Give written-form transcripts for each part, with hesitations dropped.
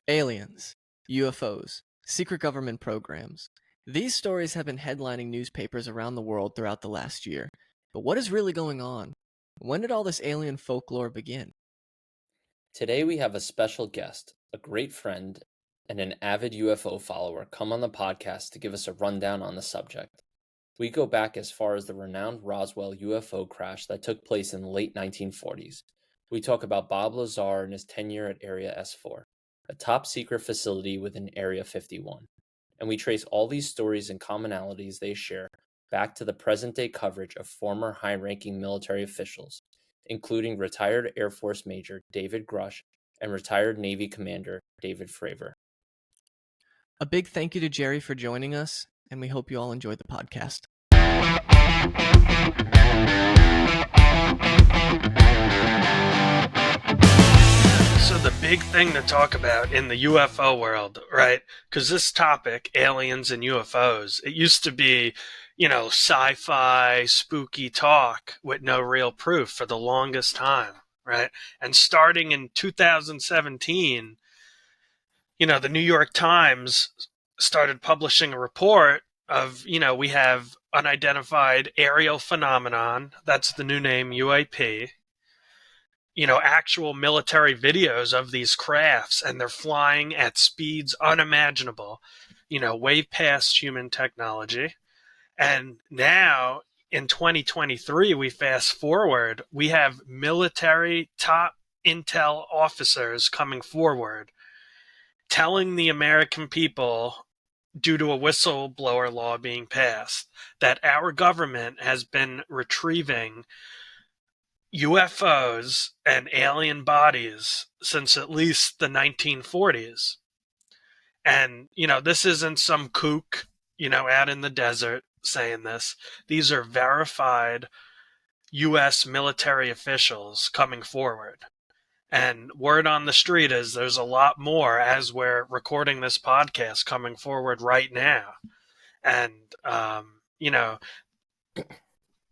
Aliens, UFOs, secret government programs. These stories have been headlining newspapers around the world throughout the last year. But what is really going on? When did all this alien folklore begin? Today we have a special guest, a great friend, and an avid UFO follower come on the podcast to give us a rundown on the subject. We go back as far as the renowned Roswell UFO crash that took place in the late 1940s. We talk about Bob Lazar and his tenure at Area S4, a top secret facility within Area 51. And we trace all these stories and commonalities they share back to the present day coverage of former high ranking military officials, including retired Air Force Major David Grush and retired Navy Commander David Fravor. A big thank you to Jerry for joining us, and we hope you all enjoyed the podcast. So the big thing to talk about in the UFO world, right? Because this topic, aliens and UFOs, it used to be, sci-fi, spooky talk with no real proof for the longest time, right? And starting in 2017, the New York Times started publishing a report of, we have unidentified aerial phenomenon. That's the new name, UAP. Actual military videos of these crafts, and they're flying at speeds unimaginable, way past human technology. And now in 2023, we fast forward, we have military top intel officers coming forward telling the American people, due to a whistleblower law being passed, that our government has been retrieving UFOs and alien bodies since at least the 1940s. And, this isn't some kook, out in the desert saying this. These are verified U.S. military officials coming forward. And word on the street is there's a lot more as we're recording this podcast coming forward right now. And,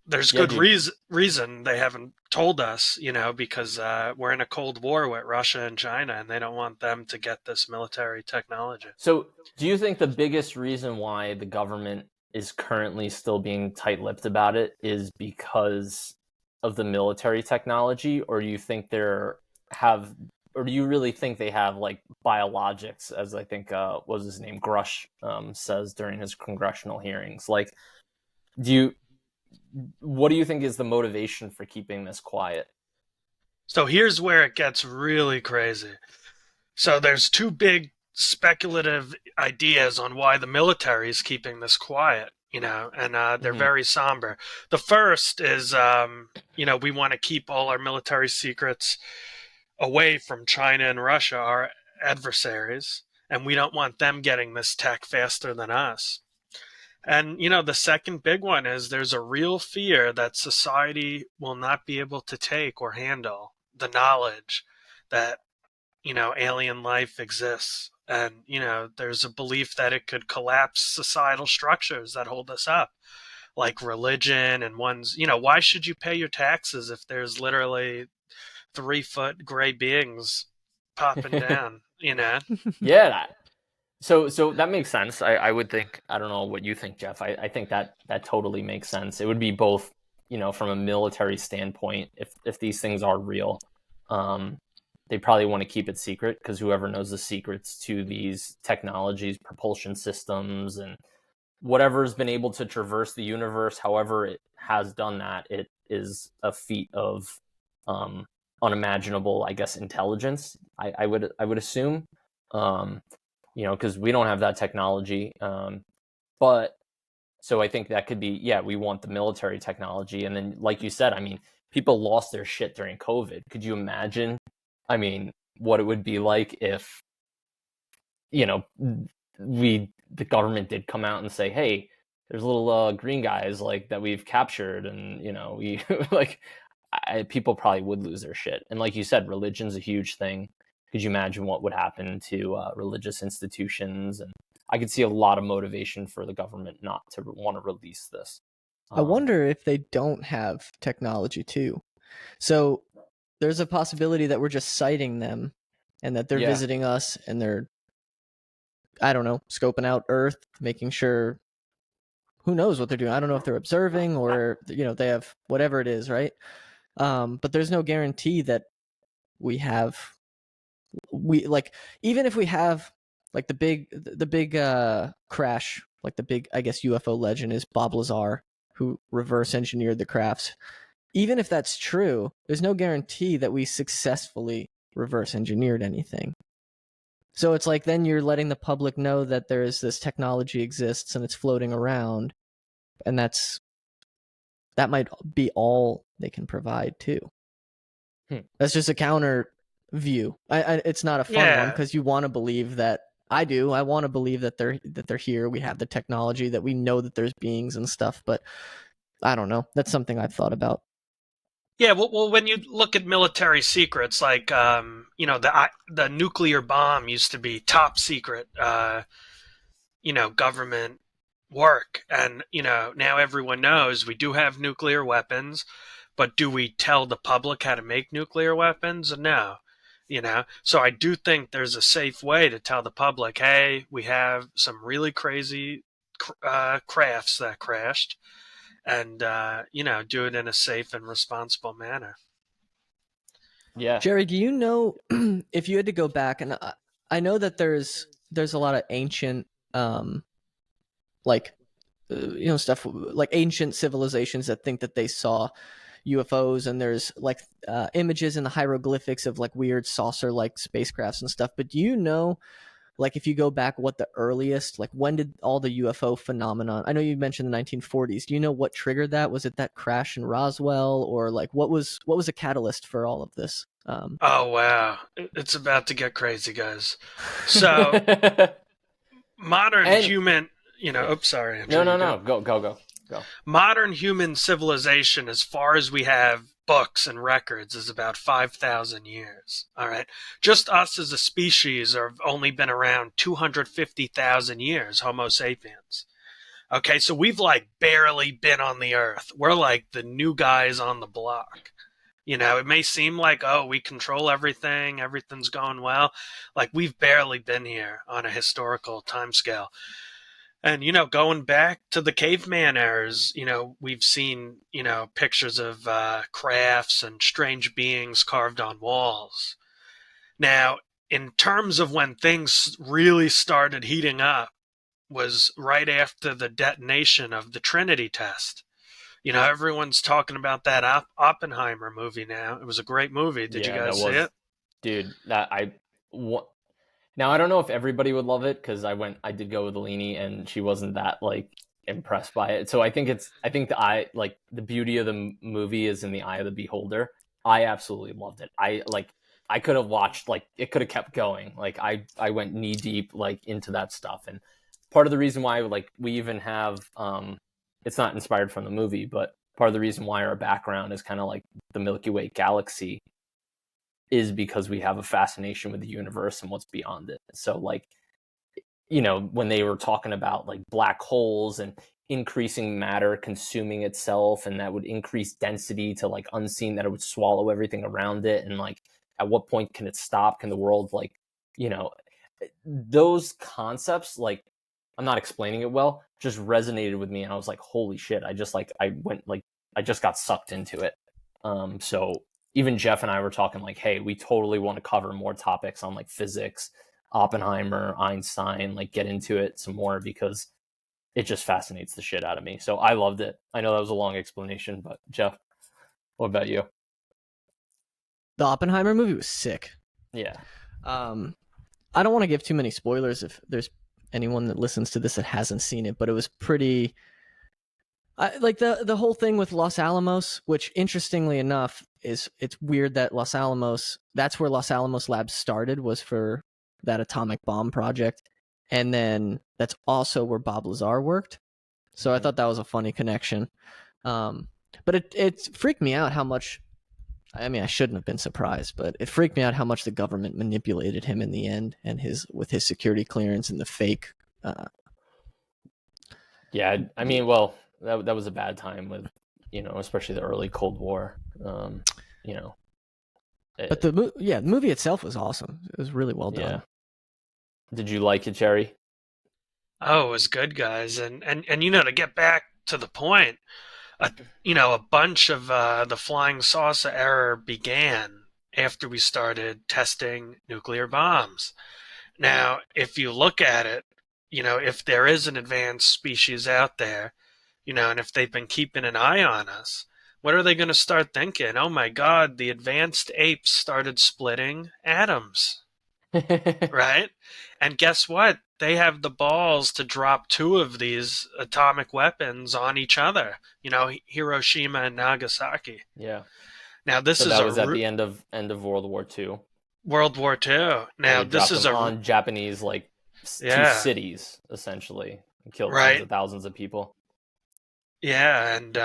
there's good reason they haven't told us, because we're in a Cold War with Russia and China, and they don't want them to get this military technology. So do you think the biggest reason why the government is currently still being tight-lipped about it is because of the military technology, or do you think do you really think they have like biologics, as I think what was his name, Grush, says during his congressional hearings? Like, what do you think is the motivation for keeping this quiet? So here's where it gets really crazy. So there's two big speculative ideas on why the military is keeping this quiet, and they're very somber. The first is, we want to keep all our military secrets away from China and Russia, our adversaries, and we don't want them getting this tech faster than us. And, the second big one is there's a real fear that society will not be able to take or handle the knowledge that, alien life exists. And, there's a belief that it could collapse societal structures that hold us up, like religion and one's, why should you pay your taxes if there's literally 3-foot gray beings popping down, Yeah. So that makes sense. I would think, I don't know what you think, Jeff. I think that totally makes sense. It would be both, from a military standpoint, if these things are real, they probably want to keep it secret, because whoever knows the secrets to these technologies, propulsion systems, and whatever's been able to traverse the universe, however it has done that, it is a feat of unimaginable, I guess, intelligence. I would assume. Because we don't have that technology. But so I think that could be, we want the military technology. And then, like you said, people lost their shit during COVID. Could you imagine, what it would be like if, the government did come out and say, hey, there's little green guys like that we've captured. And, we people probably would lose their shit. And like you said, religion's a huge thing. Could you imagine what would happen to religious institutions? And I could see a lot of motivation for the government not to want to release this. I wonder if they don't have technology too. So there's a possibility that we're just citing them and that they're Yeah. visiting us and they're, I don't know, scoping out Earth, making sure, who knows what they're doing. I don't know if they're observing or, they have whatever it is, right? But there's no guarantee that we have, even if we have like the big crash, like the big, I guess, UFO legend is Bob Lazar, who reverse engineered the crafts. Even if that's true, there's no guarantee that we successfully reverse engineered anything. So it's like then you're letting the public know that there is this technology exists and it's floating around, and that might be all they can provide too. That's just a counter view. It's not a fun one because you want to believe that. I do. I want to believe that they're here. We have the technology, that we know that there's beings and stuff. But I don't know. That's something I've thought about. Yeah, well, when you look at military secrets, like the nuclear bomb used to be top secret, government work, and now everyone knows we do have nuclear weapons, but do we tell the public how to make nuclear weapons? No, So I do think there's a safe way to tell the public, hey, we have some really crazy crafts that crashed, and do it in a safe and responsible manner. Yeah. Jerry, do you know if you had to go back, and I know that there's a lot of ancient stuff, like ancient civilizations that think that they saw UFOs, and there's like images in the hieroglyphics of like weird saucer like spacecrafts and stuff. But do you know, like, if you go back, what the earliest, like, when did all the UFO phenomenon? I know you mentioned the 1940s. Do you know what triggered that? Was it that crash in Roswell, or like what was a catalyst for all of this? Oh wow, it's about to get crazy, guys. So modern human, oops, sorry. No. Go. Modern human civilization, as far as we have books and records, is about 5,000 years. All right. Just us as a species have only been around 250,000 years, Homo sapiens. Okay, so we've like barely been on the earth. We're like the new guys on the block. It may seem like, oh, we control everything, everything's going well. Like, we've barely been here on a historical timescale. And, going back to the caveman eras, we've seen, pictures of crafts and strange beings carved on walls. Now, in terms of when things really started heating up, was right after the detonation of the Trinity test. Everyone's talking about that Oppenheimer movie now. It was a great movie. Did you guys see it? Dude, now I don't know if everybody would love it, because I did go with Alini and she wasn't that like impressed by it. So I think the beauty of the movie is in the eye of the beholder. I absolutely loved it. I could have watched, like, it could have kept going. Like I went knee deep like into that stuff. And part of the reason why, like, we even have it's not inspired from the movie, but part of the reason why our background is kind of like the Milky Way galaxy is because we have a fascination with the universe and what's beyond it. So, like, when they were talking about like black holes and increasing matter consuming itself, and that would increase density to like unseen, that it would swallow everything around it, and like at what point can it stop? Can the world, like, those concepts, like, I'm not explaining it well, just resonated with me, and I was like, holy shit, I just got sucked into it. So even Jeff and I were talking like, hey, we totally want to cover more topics on like physics, Oppenheimer, Einstein, like get into it some more, because it just fascinates the shit out of me. So I loved it. I know that was a long explanation, but Jeff, what about you? The Oppenheimer movie was sick. Yeah. I don't want to give too many spoilers if there's anyone that listens to this that hasn't seen it, but it was pretty... like the whole thing with Los Alamos, which interestingly enough it's weird that Los Alamos, that's where Los Alamos Labs started, was for that atomic bomb project, and then that's also where Bob Lazar worked. So I thought that was a funny connection. But it freaked me out how much, I mean, I shouldn't have been surprised, but it freaked me out how much the government manipulated him in the end, and with his security clearance and the fake. Yeah, I mean, well, that was a bad time with, especially the early Cold War. But the movie itself was awesome. It was really well done. Did you like it, Jerry? Oh, it was good, guys. And to get back to the point, a bunch of the flying saucer era began after we started testing nuclear bombs. Now, if you look at it, if there is an advanced species out there, and if they've been keeping an eye on us, what are they going to start thinking? Oh my God, the advanced apes started splitting atoms, right? And guess what? They have the balls to drop 2 of these atomic weapons on each other, Hiroshima and Nagasaki. Yeah. Now, this So is that was at the end of World War II. World War II. Now, this is on Japanese, like, 2 cities, essentially. And killed tens of thousands of people. Yeah, and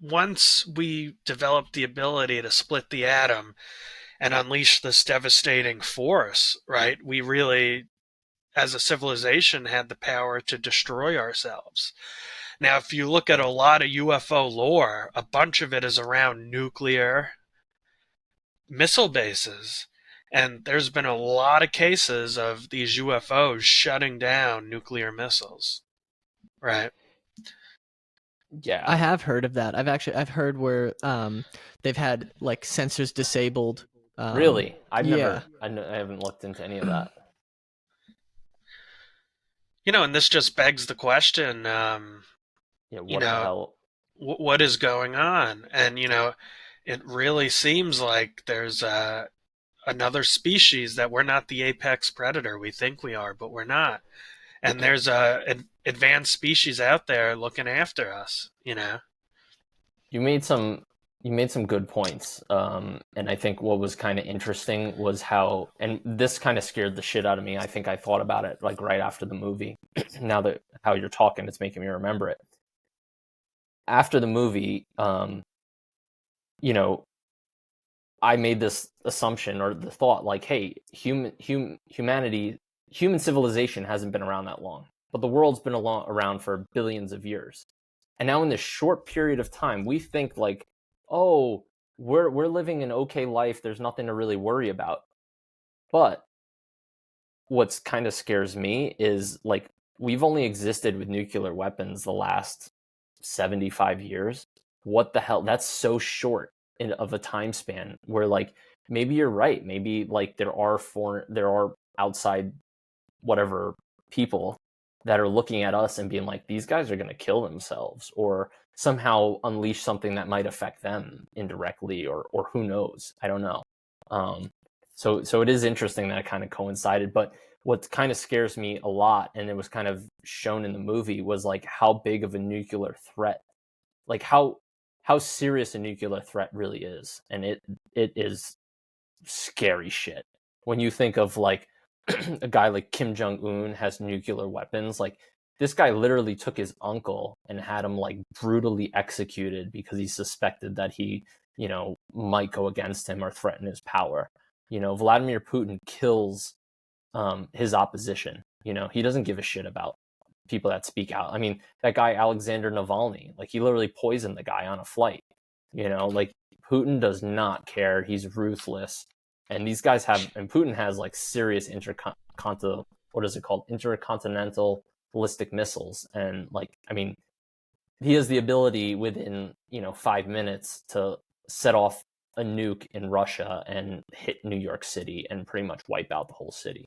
once we developed the ability to split the atom and unleash this devastating force, right? We really, as a civilization, had the power to destroy ourselves. Now, if you look at a lot of UFO lore, a bunch of it is around nuclear missile bases. And there's been a lot of cases of these UFOs shutting down nuclear missiles, right? Yeah, I have heard of that. I've heard where they've had like sensors disabled. Really? I haven't looked into any of that. And this just begs the question. What the hell? What is going on? And it really seems like there's another species that we're not the apex predator. We think we are, but we're not. And there's an advanced species out there looking after us. You made some good points, and I think what was kind of interesting was how, and this kind of scared the shit out of me. I think I thought about it like right after the movie. Now that how you're talking, it's making me remember it. After the movie, I made this assumption or the thought like, hey, human civilization hasn't been around that long, but the world's been around for billions of years. And now in this short period of time, we think like, oh, we're living an okay life. There's nothing to really worry about. But what's kind of scares me is like, we've only existed with nuclear weapons the last 75 years. What the hell? That's so short of a time span where like, maybe you're right. Maybe like there are outside whatever people that are looking at us and being like, these guys are going to kill themselves or somehow unleash something that might affect them indirectly or who knows? I don't know. So it is interesting that it kind of coincided, but what kind of scares me a lot, and it was kind of shown in the movie, was like how big of a nuclear threat, like how serious a nuclear threat really is. And it is scary shit. When you think of like a guy like Kim Jong-un has nuclear weapons, like this guy literally took his uncle and had him like brutally executed because he suspected that he, might go against him or threaten his power. Vladimir Putin kills his opposition. He doesn't give a shit about people that speak out. I mean, that guy Alexander Navalny, like he literally poisoned the guy on a flight. Like Putin does not care. He's ruthless. And these guys and Putin has like serious intercontinental ballistic missiles. And like, I mean, he has the ability within, 5 minutes to set off a nuke in Russia and hit New York City and pretty much wipe out the whole city.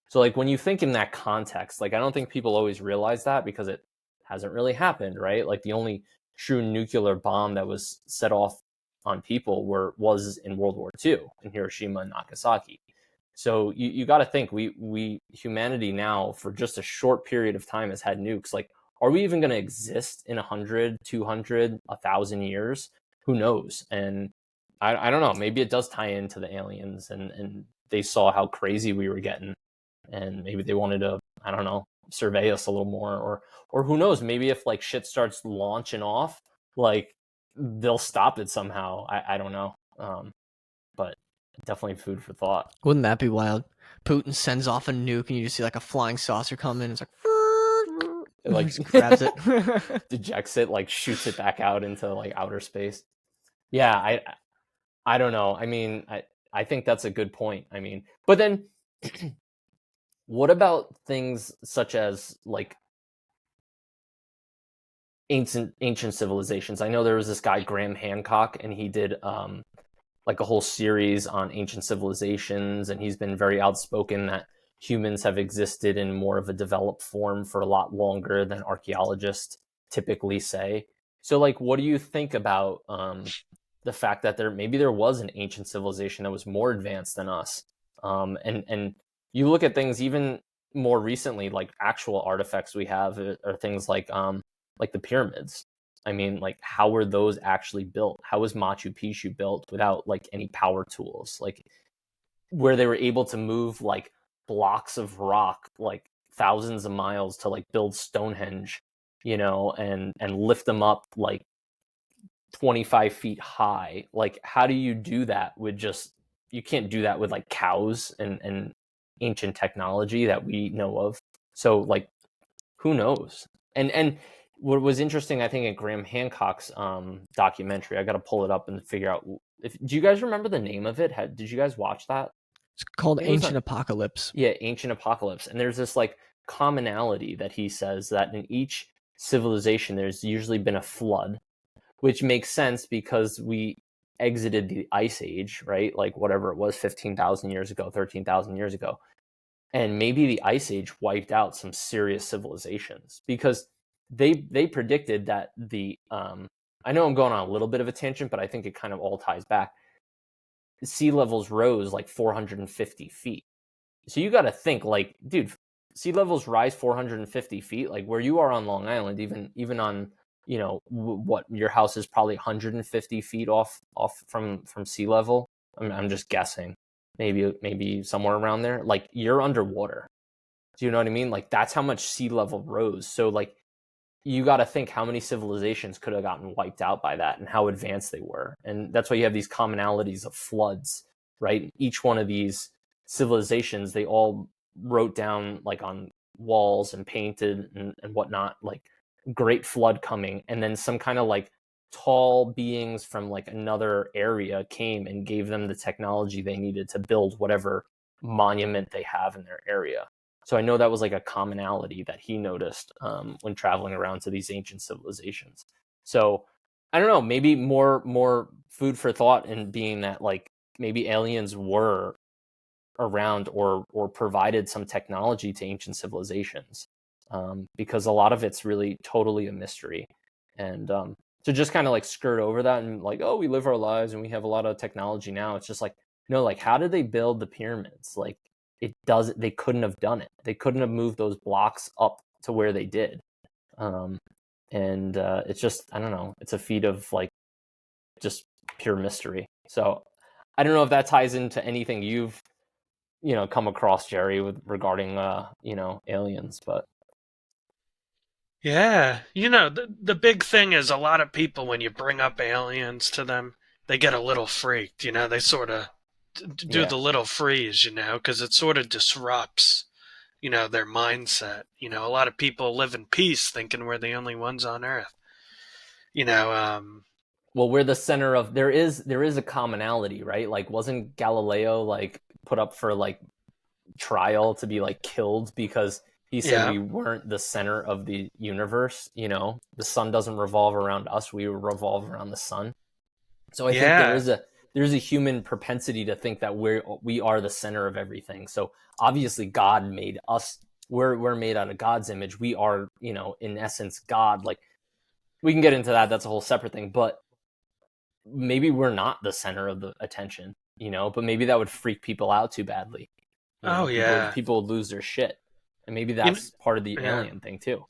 So like when you think in that context, like I don't think people always realize that because it hasn't really happened, right? Like the only true nuclear bomb that was set off on people was in World War II in Hiroshima and Nagasaki. So you got to think we humanity now for just a short period of time has had nukes. Like, are we even going to exist in 100, 200, 1,000 years? Who knows? And I don't know. Maybe it does tie into the aliens and they saw how crazy we were getting, and maybe they wanted to, I don't know, survey us a little more, or who knows? Maybe if like shit starts launching off, like they'll stop it somehow. I don't know. But definitely food for thought. Wouldn't that be wild? Putin sends off a nuke and you just see like a flying saucer come in. It's like, it like just grabs it, dejects it, like shoots it back out into like outer space. Yeah, I don't know. I mean, I think that's a good point. I mean, but then what about things such as like ancient civilizations? I know there was this guy Graham Hancock, and he did like a whole series on ancient civilizations, and he's been very outspoken that humans have existed in more of a developed form for a lot longer than archaeologists typically say. So, like, what do you think about the fact that there was an ancient civilization that was more advanced than us? And you look at things even more recently, like actual artifacts we have are things like the pyramids. I mean, like, how were those actually built? How was Machu Picchu built without like any power tools? Like, where they were able to move like blocks of rock like thousands of miles to like build Stonehenge, and lift them up like 25 feet high. Like, how do you do that with just, you can't do that with like cows and ancient technology that we know of. So like, who knows? And what was interesting, I think, in Graham Hancock's documentary, I got to pull it up and figure out do you guys remember the name of it? Did you guys watch that? It's called It was Ancient Apocalypse. Yeah, Ancient Apocalypse. And there's this like commonality that he says that in each civilization, there's usually been a flood, which makes sense because we exited the ice age, right? Like whatever it was, 15,000 years ago, 13,000 years ago. And maybe the ice age wiped out some serious civilizations, because they predicted that I know I'm going on a little bit of a tangent, but I think it kind of all ties back. Sea levels rose like 450 feet. So you got to think, like, dude, sea levels rise 450 feet, like where you are on Long Island, even on, what your house is probably 150 feet off from sea level. I'm just guessing, maybe somewhere around there. Like, you're underwater. Do you know what I mean? Like, that's how much sea level rose. So like, you got to think how many civilizations could have gotten wiped out by that and how advanced they were. And that's why you have these commonalities of floods, right? Each one of these civilizations, they all wrote down like on walls and painted and whatnot, like, great flood coming. And then some kind of like tall beings from like another area came and gave them the technology they needed to build whatever monument they have in their area. So I know that was like a commonality that he noticed when traveling around to these ancient civilizations. So I don't know, maybe more food for thought in being that like maybe aliens were around or provided some technology to ancient civilizations, because a lot of it's really totally a mystery. And to just kind of like skirt over that and like, oh, we live our lives and we have a lot of technology now. It's just like, no, like, how did they build the pyramids? Like, they couldn't have done it. They couldn't have moved those blocks up to where they did. And it's just, I don't know, it's a feat of like just pure mystery. So I don't know if that ties into anything you've come across, Jerry, with regarding aliens. But Yeah, the big thing is a lot of people, when you bring up aliens to them, they get a little freaked. They sort of do yeah, the little freeze, because it sort of disrupts, their mindset. A lot of people live in peace thinking we're the only ones on Earth. Well, we're the center of, there is a commonality, right? Like, wasn't Galileo like put up for like trial to be like killed because he said Yeah, we weren't the center of the universe? The sun doesn't revolve around us, we revolve around the sun. So I think yeah, there's a human propensity to think that we are the center of everything. So obviously God made us. We're made out of God's image. We are, in essence, God. Like, we can get into that. That's a whole separate thing. But maybe we're not the center of the attention, but maybe that would freak people out too badly. oh People yeah, people would lose their shit. And maybe you kn- that's part of the yeah. alien thing too.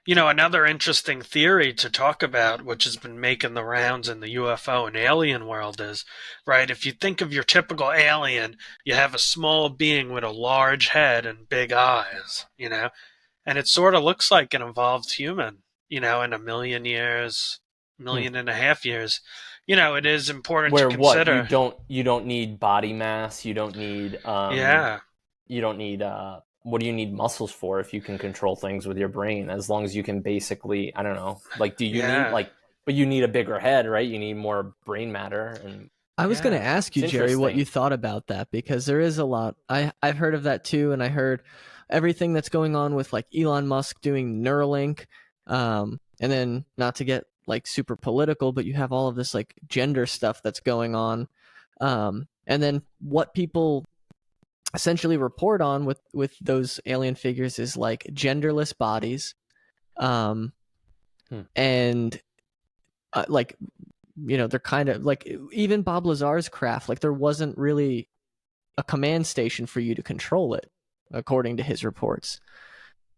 Another interesting theory to talk about, which has been making the rounds in the UFO and alien world, is, right, if you think of your typical alien, you have a small being with a large head and big eyes, and it sort of looks like an evolved human, in a million years, Hmm. million and a half years. It is important to Where what? consider. You don't need body mass, Yeah, you don't need what do you need muscles for if you can control things with your brain, as long as you can basically, I don't know, like, do you need yeah. like, but you need a bigger head, right? You need more brain matter. And I was going to Yeah, ask it's you, Jerry, what interesting. you thought about that, because there is a lot. I've heard of that too, and I heard everything that's going on with like Elon Musk doing Neuralink, and then not to get like super political, but you have all of this like gender stuff that's going on, and then what people essentially report on with those alien figures is like genderless bodies, um, Hmm. and like they're kind of like even Bob Lazar's craft, like there wasn't really a command station for you to control it, according to his reports.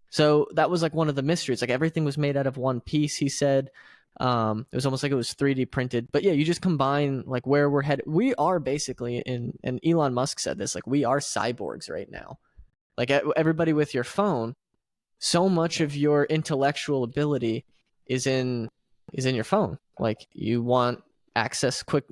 So that was like one of the mysteries. Like everything was made out of one piece, he said. It was almost like it was 3D printed. But yeah, you just combine like where we're headed. We are basically and Elon Musk said this, like we are cyborgs right now. Like everybody with your phone, so much of your intellectual ability is in your phone. Like you want access quick,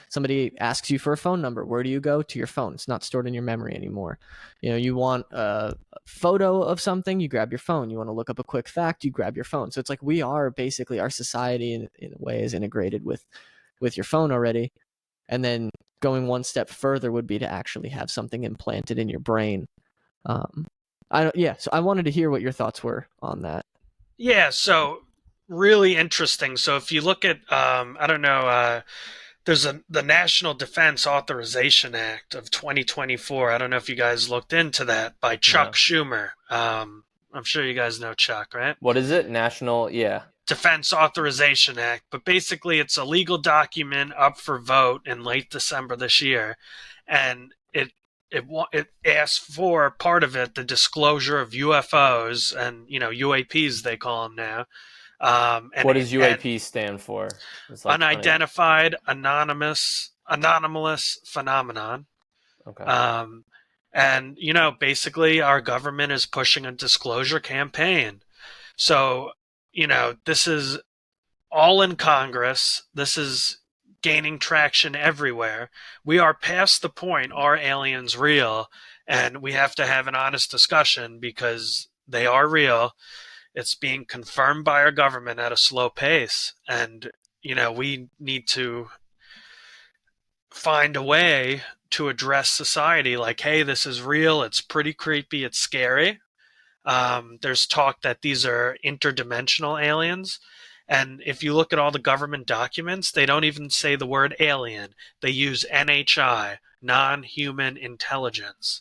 somebody asks you for a phone number, where do you go? To your phone. It's not stored in your memory anymore. You want a photo of something, you grab your phone. You want to look up a quick fact, you grab your phone. So it's like we are basically, our society in a way is integrated with your phone already. And then going one step further would be to actually have something implanted in your brain. So I wanted to hear what your thoughts were on that. Yeah, so really interesting. So if you look at, I don't know, there's the National Defense Authorization Act of 2024. I don't know if you guys looked into that by Chuck No. Schumer. I'm sure you guys know Chuck, right? What is it? National, yeah. Defense Authorization Act, but basically it's a legal document up for vote in late December this year, and it asks for part of it the disclosure of UFOs and UAPs they call them now. And What does UAP stand for? It's like unidentified anomalous phenomenon. Okay. And basically our government is pushing a disclosure campaign. So this is all in Congress. This is gaining traction everywhere. We are past the point, are aliens real? And we have to have an honest discussion because they are real. It's being confirmed by our government at a slow pace. And, we need to find a way to address society like, hey, this is real. It's pretty creepy. It's scary. There's talk that these are interdimensional aliens. And if you look at all the government documents, they don't even say the word alien. They use NHI, non-human intelligence.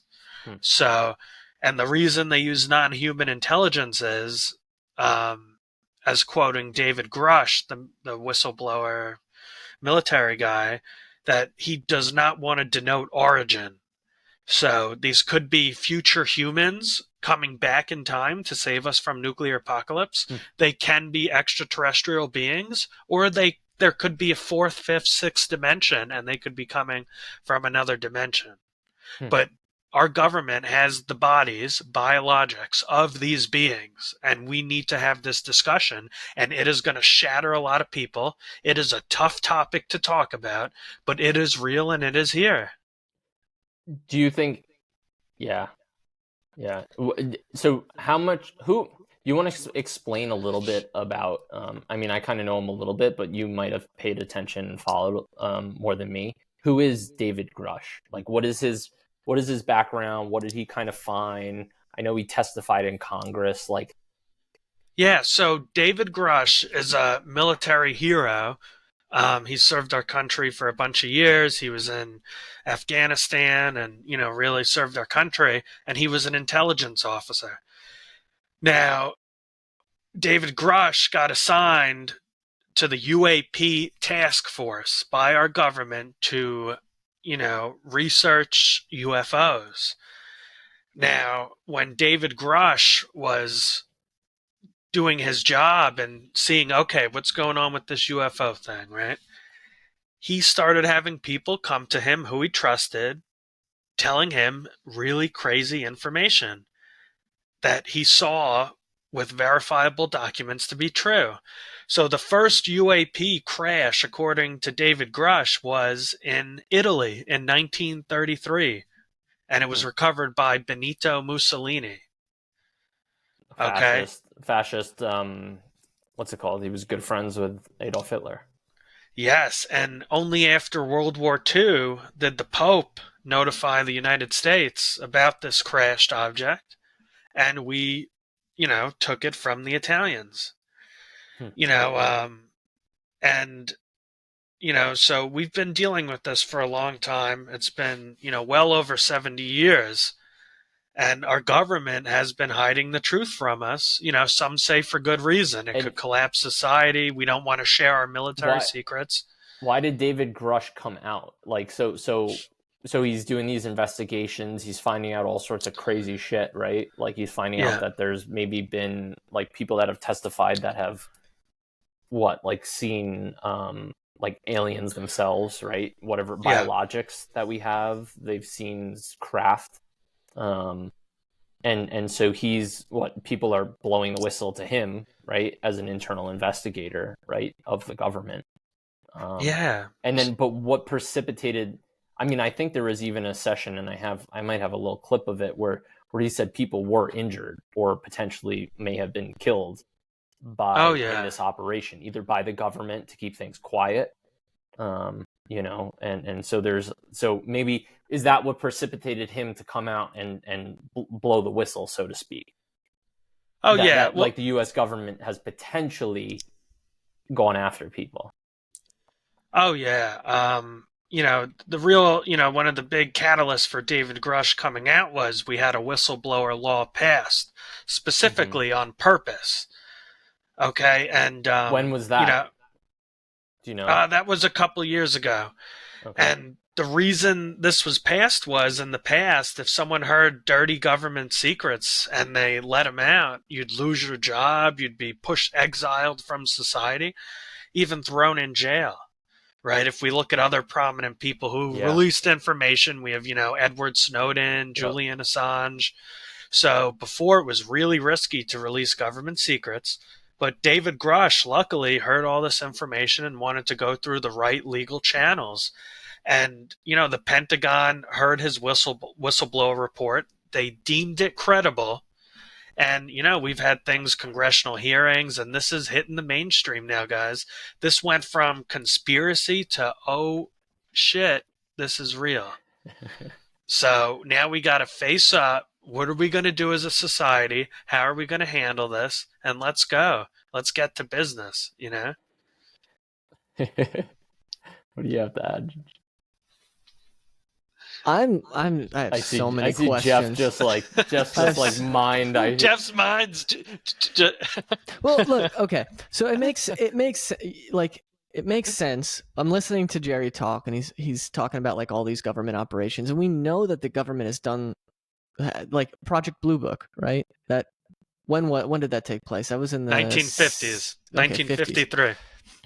So, and the reason they use non-human intelligence is, as quoting David Grush, the whistleblower military guy, that he does not want to denote origin. So these could be future humans coming back in time to save us from nuclear apocalypse. They can be extraterrestrial beings, or there could be a fourth, fifth, sixth dimension, and they could be coming from another dimension. But our government has the bodies, biologics of these beings, and we need to have this discussion, and it is going to shatter a lot of people. It is a tough topic to talk about, but it is real and it is here. Do you think? Yeah. So you want to explain a little bit about? I mean, I kind of know him a little bit, but you might have paid attention and followed more than me. Who is David Grush? Like, what is his background? What did he kind of find? I know he testified in Congress. Like, yeah. So David Grush is a military hero. He served our country for a bunch of years. He was in Afghanistan and, really served our country. And he was an intelligence officer. Now, David Grush got assigned to the UAP task force by our government to, research UFOs. Now, when David Grush was doing his job and seeing, okay, what's going on with this UFO thing, right? He started having people come to him who he trusted, telling him really crazy information that he saw with verifiable documents to be true. So the first UAP crash, according to David Grush, was in Italy in 1933, and it was recovered by Benito Mussolini. fascist. What's it called? He was good friends with Adolf Hitler. Yes, and only after World War II did the Pope notify the United States about this crashed object, and we, took it from the Italians. Hmm. You know, and so we've been dealing with this for a long time. It's been, well over 70 years. And our government has been hiding the truth from us. Some say for good reason. It And could collapse society. We don't want to share our military why secrets. why did David Grush come out? Like, so he's doing these investigations, he's finding out all sorts of crazy shit, right? Like, he's finding out Yeah. that there's maybe been like people that have testified that have like seen like aliens themselves, right? Whatever Yeah. biologics that we have, they've seen craft. And so he's people are blowing the whistle to him, right, as an internal investigator, right, of the government. Yeah. And then, but what precipitated? I mean, I think there was even a session, and I might have a little clip of it where he said people were injured or potentially may have been killed by in this operation, either by the government to keep things quiet, and so maybe is that what precipitated him to come out and blow the whistle, so to speak? Like the U.S. government has potentially gone after people. Oh yeah. The real, one of the big catalysts for David Grush coming out was we had a whistleblower law passed specifically on purpose. Okay, and when was that? Do you know? That was a couple years ago. Okay. And the reason this was passed was in the past, if someone heard dirty government secrets and they let them out, you'd lose your job, you'd be exiled from society, even thrown in jail. Right? If we look at other prominent people who released information, we have, Edward Snowden, Julian Assange. So before it was really risky to release government secrets, but David Grush luckily heard all this information and wanted to go through the right legal channels. And, the Pentagon heard his whistleblower report. They deemed it credible. And, we've had congressional hearings, and this is hitting the mainstream now, guys. This went from conspiracy to, oh, shit, this is real. So now we got to face up. What are we going to do as a society? How are we going to handle this? And let's go. Let's get to business, What do you have to add? I have so many questions. Jeff just like mind. Jeff's mind's. Well, look, okay. So it makes sense. I'm listening to Jerry talk, and he's talking about like all these government operations, and we know that the government has done like Project Blue Book, right? That when did that take place? That was in the 1950s, 1953.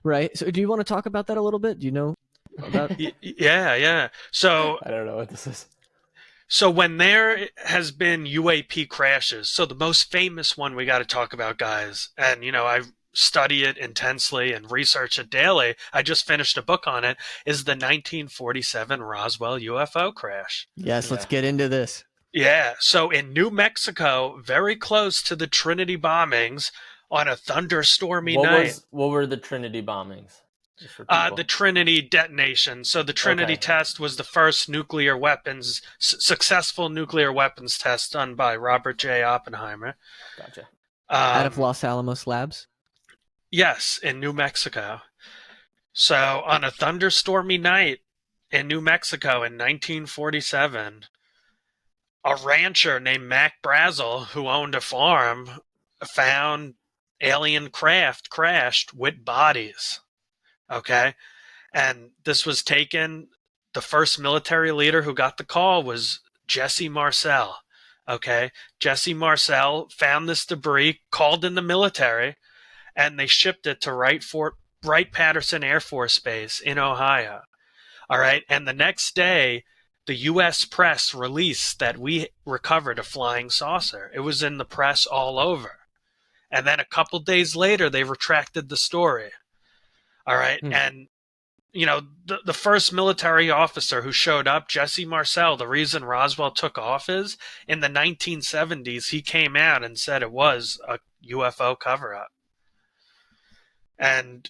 Right. So do you want to talk about that a little bit? Do you know about? Yeah. So I don't know what this is. So when there has been UAP crashes, so the most famous one we got to talk about, guys, and I study it intensely and research it daily. I just finished a book on it. Is the 1947 Roswell UFO crash? Yes, let's get into this. Yeah. So in New Mexico, very close to the Trinity bombings, on a thunderstormy night. What were the Trinity bombings? The Trinity detonation. So the Trinity test was the first successful nuclear weapons test done by Robert J. Oppenheimer. Gotcha. Out of Los Alamos Labs? Yes, in New Mexico. So on a thunderstormy night in New Mexico in 1947, a rancher named Mac Brazel, who owned a farm, found alien craft crashed with bodies. Okay. And this was taken. The first military leader who got the call was Jesse Marcel. Okay. Jesse Marcel found this debris, called in the military, and they shipped it to Wright-Patterson Air Force Base in Ohio. All right. And the next day, the U.S. press released that we recovered a flying saucer. It was in the press all over. And then a couple days later, they retracted the story. All right. And, the first military officer who showed up, Jesse Marcel, the reason Roswell took off is in the 1970s, he came out and said it was a UFO cover-up. And,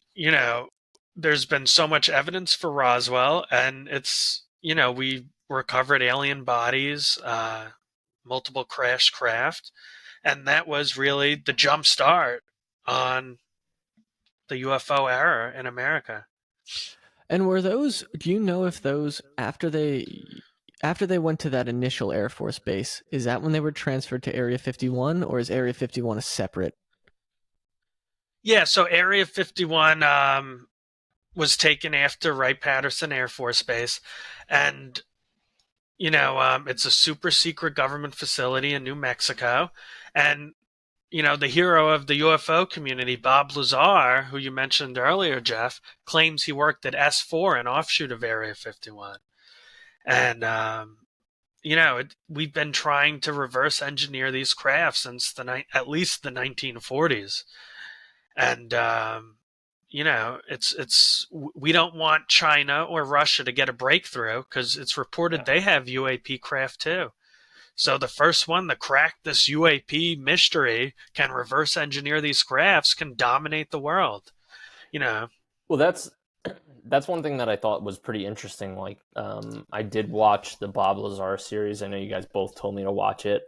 there's been so much evidence for Roswell, and it's, we recovered alien bodies, multiple crashed craft, and that was really the jump start on the UFO era in America. And were those? Do you know if those after they went to that initial Air Force base, is that when they were transferred to Area 51, or is Area 51 a separate? Yeah, so Area 51 was taken after Wright-Patterson Air Force Base, and it's a super secret government facility in New Mexico, and the hero of the UFO community, Bob Lazar, who you mentioned earlier, Jeff, claims he worked at S4, an offshoot of Area 51. And, we've been trying to reverse engineer these craft since at least the 1940s. And, we don't want China or Russia to get a breakthrough because it's reported they have UAP craft too. So the first one to crack this UAP mystery, can reverse engineer these crafts, can dominate the world. Well, that's one thing that I thought was pretty interesting. Like, I did watch the Bob Lazar series. I know you guys both told me to watch it.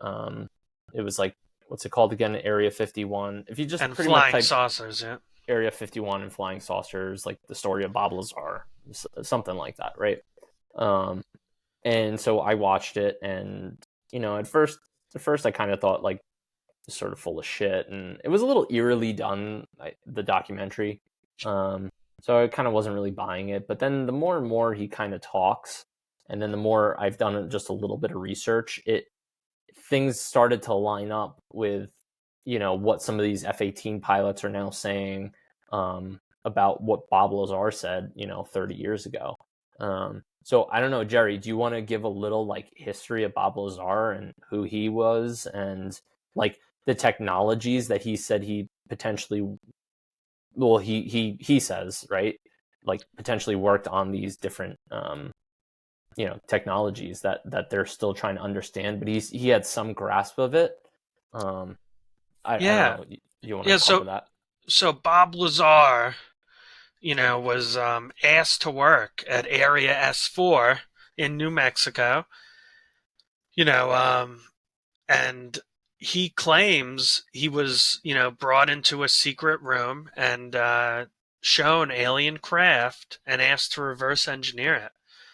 It was like, what's it called again? Area 51. If you just and pretty flying much type saucers, yeah. Area 51 and flying saucers, like the story of Bob Lazar, something like that, right? And so I watched it, and at first I kind of thought like sort of full of shit, and it was a little eerily done, the documentary. So I kind of wasn't really buying it. But then the more and more he kind of talks, and then the more I've done just a little bit of research, things started to line up with what some of these F-18 pilots are now saying about what Bob Lazar said 30 years ago. So I don't know, Jerry, do you want to give a little like history of Bob Lazar and who he was, and like the technologies that he said he potentially, well, he says, right, like potentially worked on these different technologies that they're still trying to understand, but he had some grasp of it. I don't know. You want to cover that? So Bob Lazar, was asked to work at Area S4 in New Mexico, and he claims he was, brought into a secret room and shown alien craft and asked to reverse engineer it.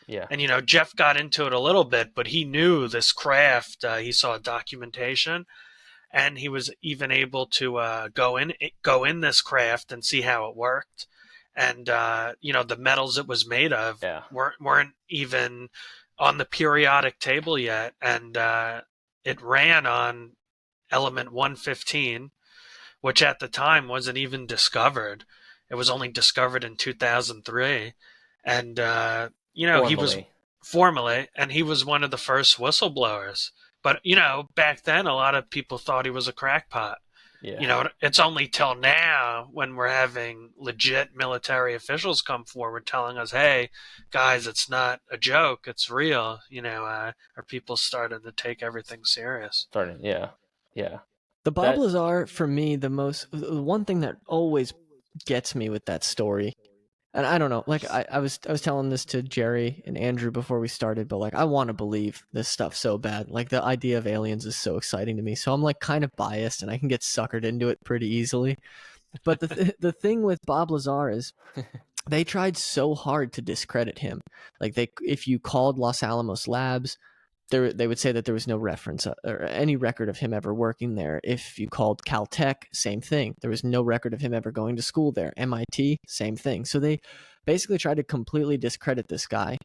Yeah. And, Jeff got into it a little bit, but he knew this craft. He saw documentation, and he was even able to go in this craft and see how it worked. And the metals it was made of weren't even on the periodic table yet, and it ran on element 115, which at the time wasn't even discovered. It was only discovered in 2003, and he was formally, and he was one of the first whistleblowers. But, back then, a lot of people thought he was a crackpot. Yeah. It's only till now when we're having legit military officials come forward telling us, hey, guys, it's not a joke, it's real. Are people starting to take everything serious? Yeah. The Bob Lazar, for me, the one thing that always gets me with that story, and I don't know, like I was telling this to Jerry and Andrew before we started, but like I want to believe this stuff so bad. Like the idea of aliens is so exciting to me, so I'm like kind of biased and I can get suckered into it pretty easily. But the thing with Bob Lazar is they tried so hard to discredit him. Like if you called Los Alamos Labs, they would say that there was no reference or any record of him ever working there. If you called Caltech, same thing. There was no record of him ever going to school there. MIT, same thing. So they basically tried to completely discredit this guy,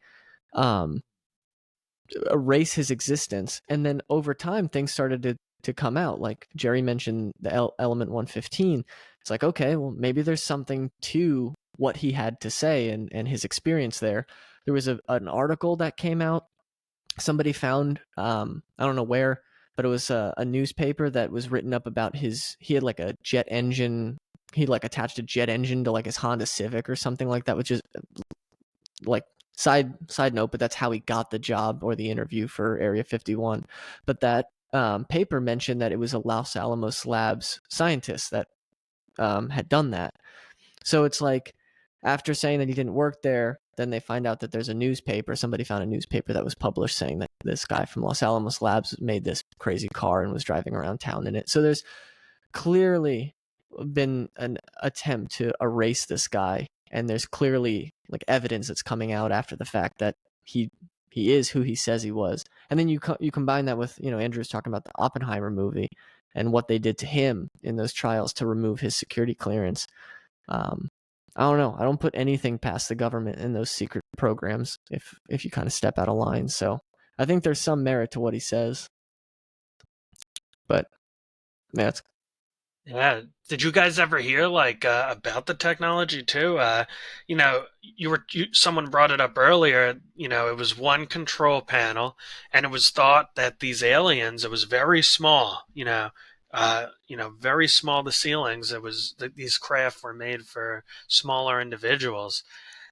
erase his existence. And then over time, things started to come out. Like Jerry mentioned the element 115. It's like, okay, well, maybe there's something to what he had to say and his experience there. There was an article that came out. Somebody found, I don't know where, but it was a newspaper that was written up about he had like a jet engine. He like attached a jet engine to like his Honda Civic or something like that, which is like side note, but that's how he got the job or the interview for Area 51. But that paper mentioned that it was a Los Alamos Labs scientist that had done that. So it's like, after saying that he didn't work there, then they find out that there's a newspaper. Somebody found a newspaper that was published saying that this guy from Los Alamos Labs made this crazy car and was driving around town in it. So there's clearly been an attempt to erase this guy, and there's clearly like evidence that's coming out after the fact that he is who he says he was. And then you combine that with, Andrew's talking about the Oppenheimer movie and what they did to him in those trials to remove his security clearance. I don't know. I don't put anything past the government in those secret programs if you kind of step out of line. So I think there's some merit to what he says. But that's... Yeah. Did you guys ever hear about the technology too? Someone brought it up earlier. It was one control panel, and it was thought that these aliens. It was very small. Very small. The ceilings. It was these craft were made for smaller individuals,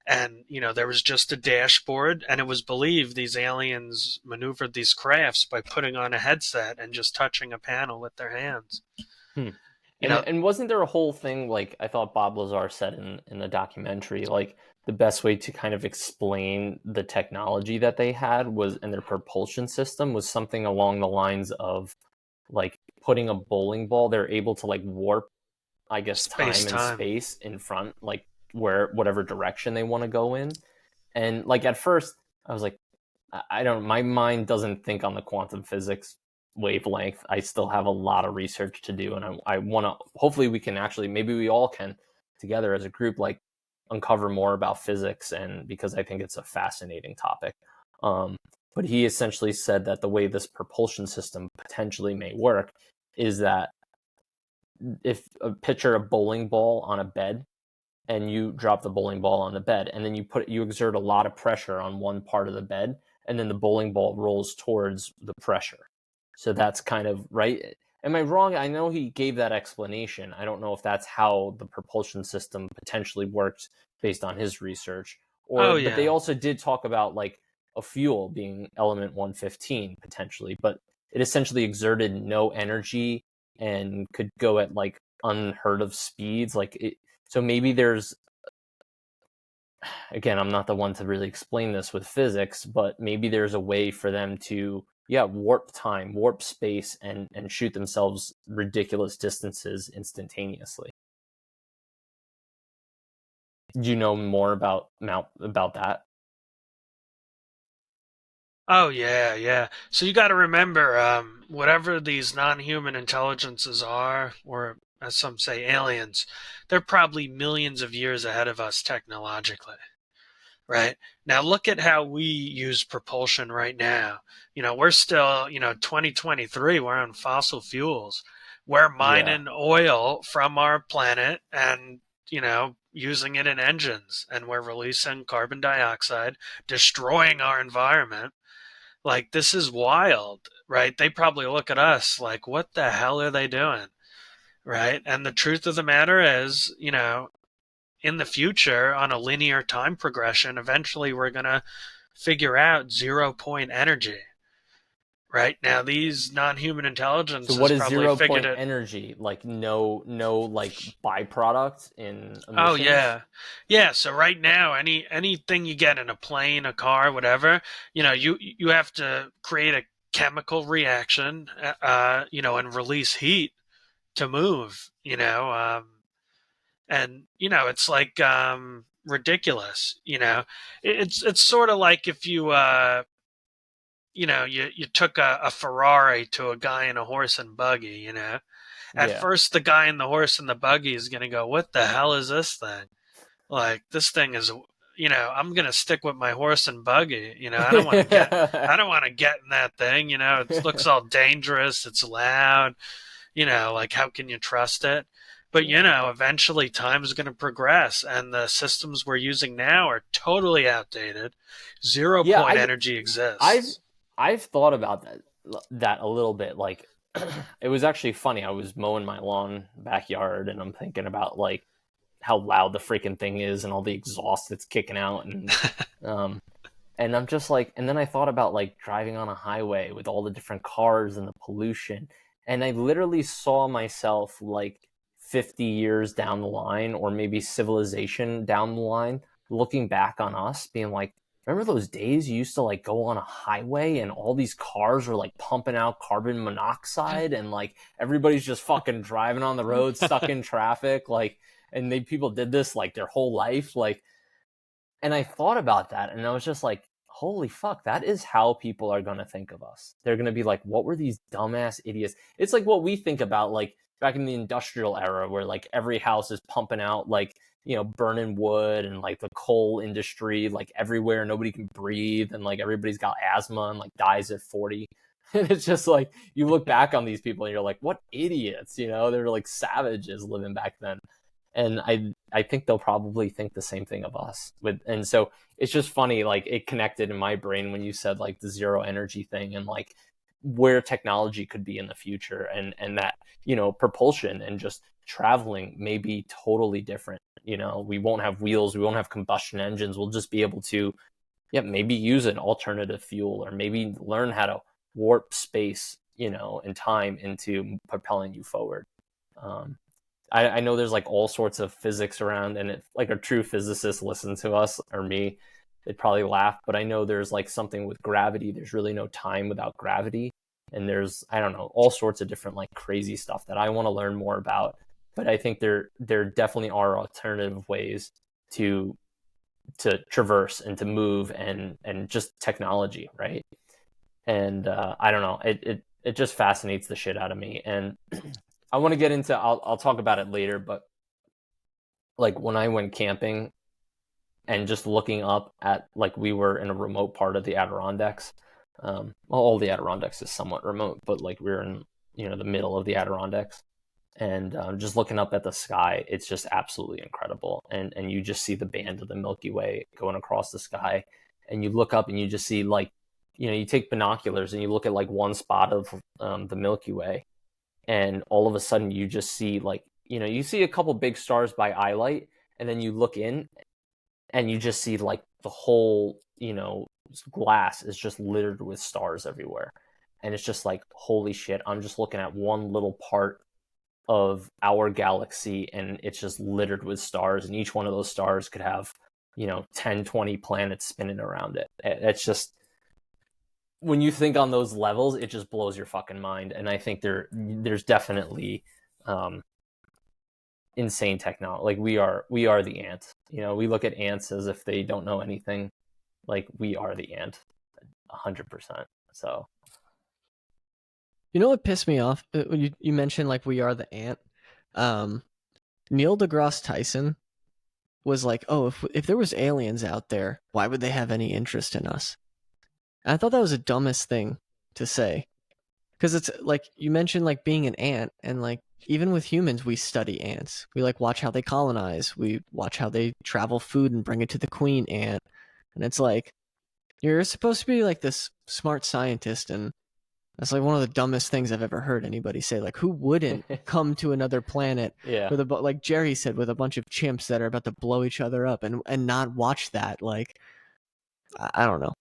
and there was just a dashboard, and it was believed these aliens maneuvered these crafts by putting on a headset and just touching a panel with their hands. And wasn't there a whole thing, like I thought Bob Lazar said in the documentary, like the best way to kind of explain the technology that they had was, and their propulsion system was something along the lines of like putting a bowling ball, they're able to like warp, I guess, time and space in front, like whatever direction they want to go in. And like at first I was like, my mind doesn't think on the quantum physics wavelength. I still have a lot of research to do, and I want to, hopefully we can actually, maybe we all can together as a group, like uncover more about physics, and because I think it's a fascinating topic. But he essentially said that the way this propulsion system potentially may work is that if picture a bowling ball on a bed, and you drop the bowling ball on the bed, and then you exert a lot of pressure on one part of the bed, and then the bowling ball rolls towards the pressure. So that's kind of right. Am I wrong? I know he gave that explanation. I don't know if that's how the propulsion system potentially works based on his research. But they also did talk about like a fuel being element 115 potentially, but it essentially exerted no energy and could go at like unheard of speeds. So maybe there's, again, I'm not the one to really explain this with physics, but maybe there's a way for them to warp time, warp space, and shoot themselves ridiculous distances instantaneously. Do you know more about that? Oh yeah. So you got to remember, whatever these non-human intelligences are, or as some say, aliens, they're probably millions of years ahead of us technologically. Right. Now look at how we use propulsion right now. We're still, 2023, we're on fossil fuels. We're mining oil from our planet and, using it in engines, and we're releasing carbon dioxide, destroying our environment. Like, this is wild, right? They probably look at us like, what the hell are they doing? Right. And the truth of the matter is, in the future, on a linear time progression, eventually we're going to figure out 0-point energy. Right now, these non-human intelligences. So what is 0-point energy? Like no like byproduct in emissions? Oh yeah. So right now, anything you get in a plane, a car, whatever, you have to create a chemical reaction, and release heat to move. And it's like ridiculous. It's sort of like if you you took a Ferrari to a guy in a horse and buggy. At first the guy in the horse and the buggy is gonna go, what the hell is this thing? Like, this thing is, I'm gonna stick with my horse and buggy. I don't want to get in that thing. It looks all dangerous, it's loud. Like, how can you trust it? But, eventually time is going to progress, and the systems we're using now are totally outdated. 0-point energy exists. I've thought about that a little bit. Like, it was actually funny. I was mowing my lawn backyard, and I'm thinking about like how loud the freaking thing is and all the exhaust it's kicking out, and and I'm just like, and then I thought about like driving on a highway with all the different cars and the pollution, and I literally saw myself like 50 years down the line, or maybe civilization down the line, looking back on us being like, remember those days you used to like go on a highway and all these cars are like pumping out carbon monoxide and like everybody's just fucking driving on the road stuck in traffic, like, and people did this like their whole life, like. And I thought about that and I was just like, holy fuck, that is how people are going to think of us. They're going to be like, what were these dumbass idiots? It's like what we think about like back in the industrial era where like every house is pumping out like, you know, burning wood and like the coal industry, like everywhere, nobody can breathe. And like everybody's got asthma and like dies at 40. And it's just like, you look back on these people and you're like, what idiots, you know, they're like savages living back then. And I think they'll probably think the same thing of us. And so it's just funny, like it connected in my brain when you said like the zero energy thing and like where technology could be in the future, and that, you know, propulsion and just traveling may be totally different. You know, we won't have wheels, we won't have combustion engines. We'll just be able to, maybe use an alternative fuel, or maybe learn how to warp space, you know, and time into propelling you forward. I know there's like all sorts of physics around, and if like a true physicist listened to us or me, they'd probably laugh. But I know there's like something with gravity. There's really no time without gravity. And there's, I don't know, all sorts of different like crazy stuff that I want to learn more about. But I think there definitely are alternative ways to traverse and to move, and just technology, right? And I don't know, it just fascinates the shit out of me. And I want to get into, I'll talk about it later, but like when I went camping and just looking up at, like, we were in a remote part of the Adirondacks. Well, all the Adirondacks is somewhat remote, but like we were in, you know, the middle of the Adirondacks, and just looking up at the sky, it's just absolutely incredible. And you just see the band of the Milky Way going across the sky, and you look up and you just see, like, you know, you take binoculars and you look at like one spot of the Milky Way, and all of a sudden you just see, like, you know, you see a couple big stars by eye light, and then you look in and you just see like the whole, you know, glass is just littered with stars everywhere. And it's just like, holy shit, I'm just looking at one little part of our galaxy, and it's just littered with stars, and each one of those stars could have, you know, 10, 20 planets spinning around it. It's just, when you think on those levels, it just blows your fucking mind. And I think there's definitely insane technology. Like we are the ant. You know, we look at ants as if they don't know anything. Like, we are the ant, 100%. So, you know what pissed me off? You mentioned like we are the ant. Neil deGrasse Tyson was like, "Oh, if there was aliens out there, why would they have any interest in us?" And I thought that was the dumbest thing to say, because it's like you mentioned, like being an ant, and like even with humans, we study ants. We like watch how they colonize. We watch how they travel food and bring it to the queen ant. And it's like, you're supposed to be like this smart scientist, and that's like one of the dumbest things I've ever heard anybody say. Like, who wouldn't come to another planet yeah. with like Jerry said, with a bunch of chimps that are about to blow each other up, and not watch that? Like, I don't know.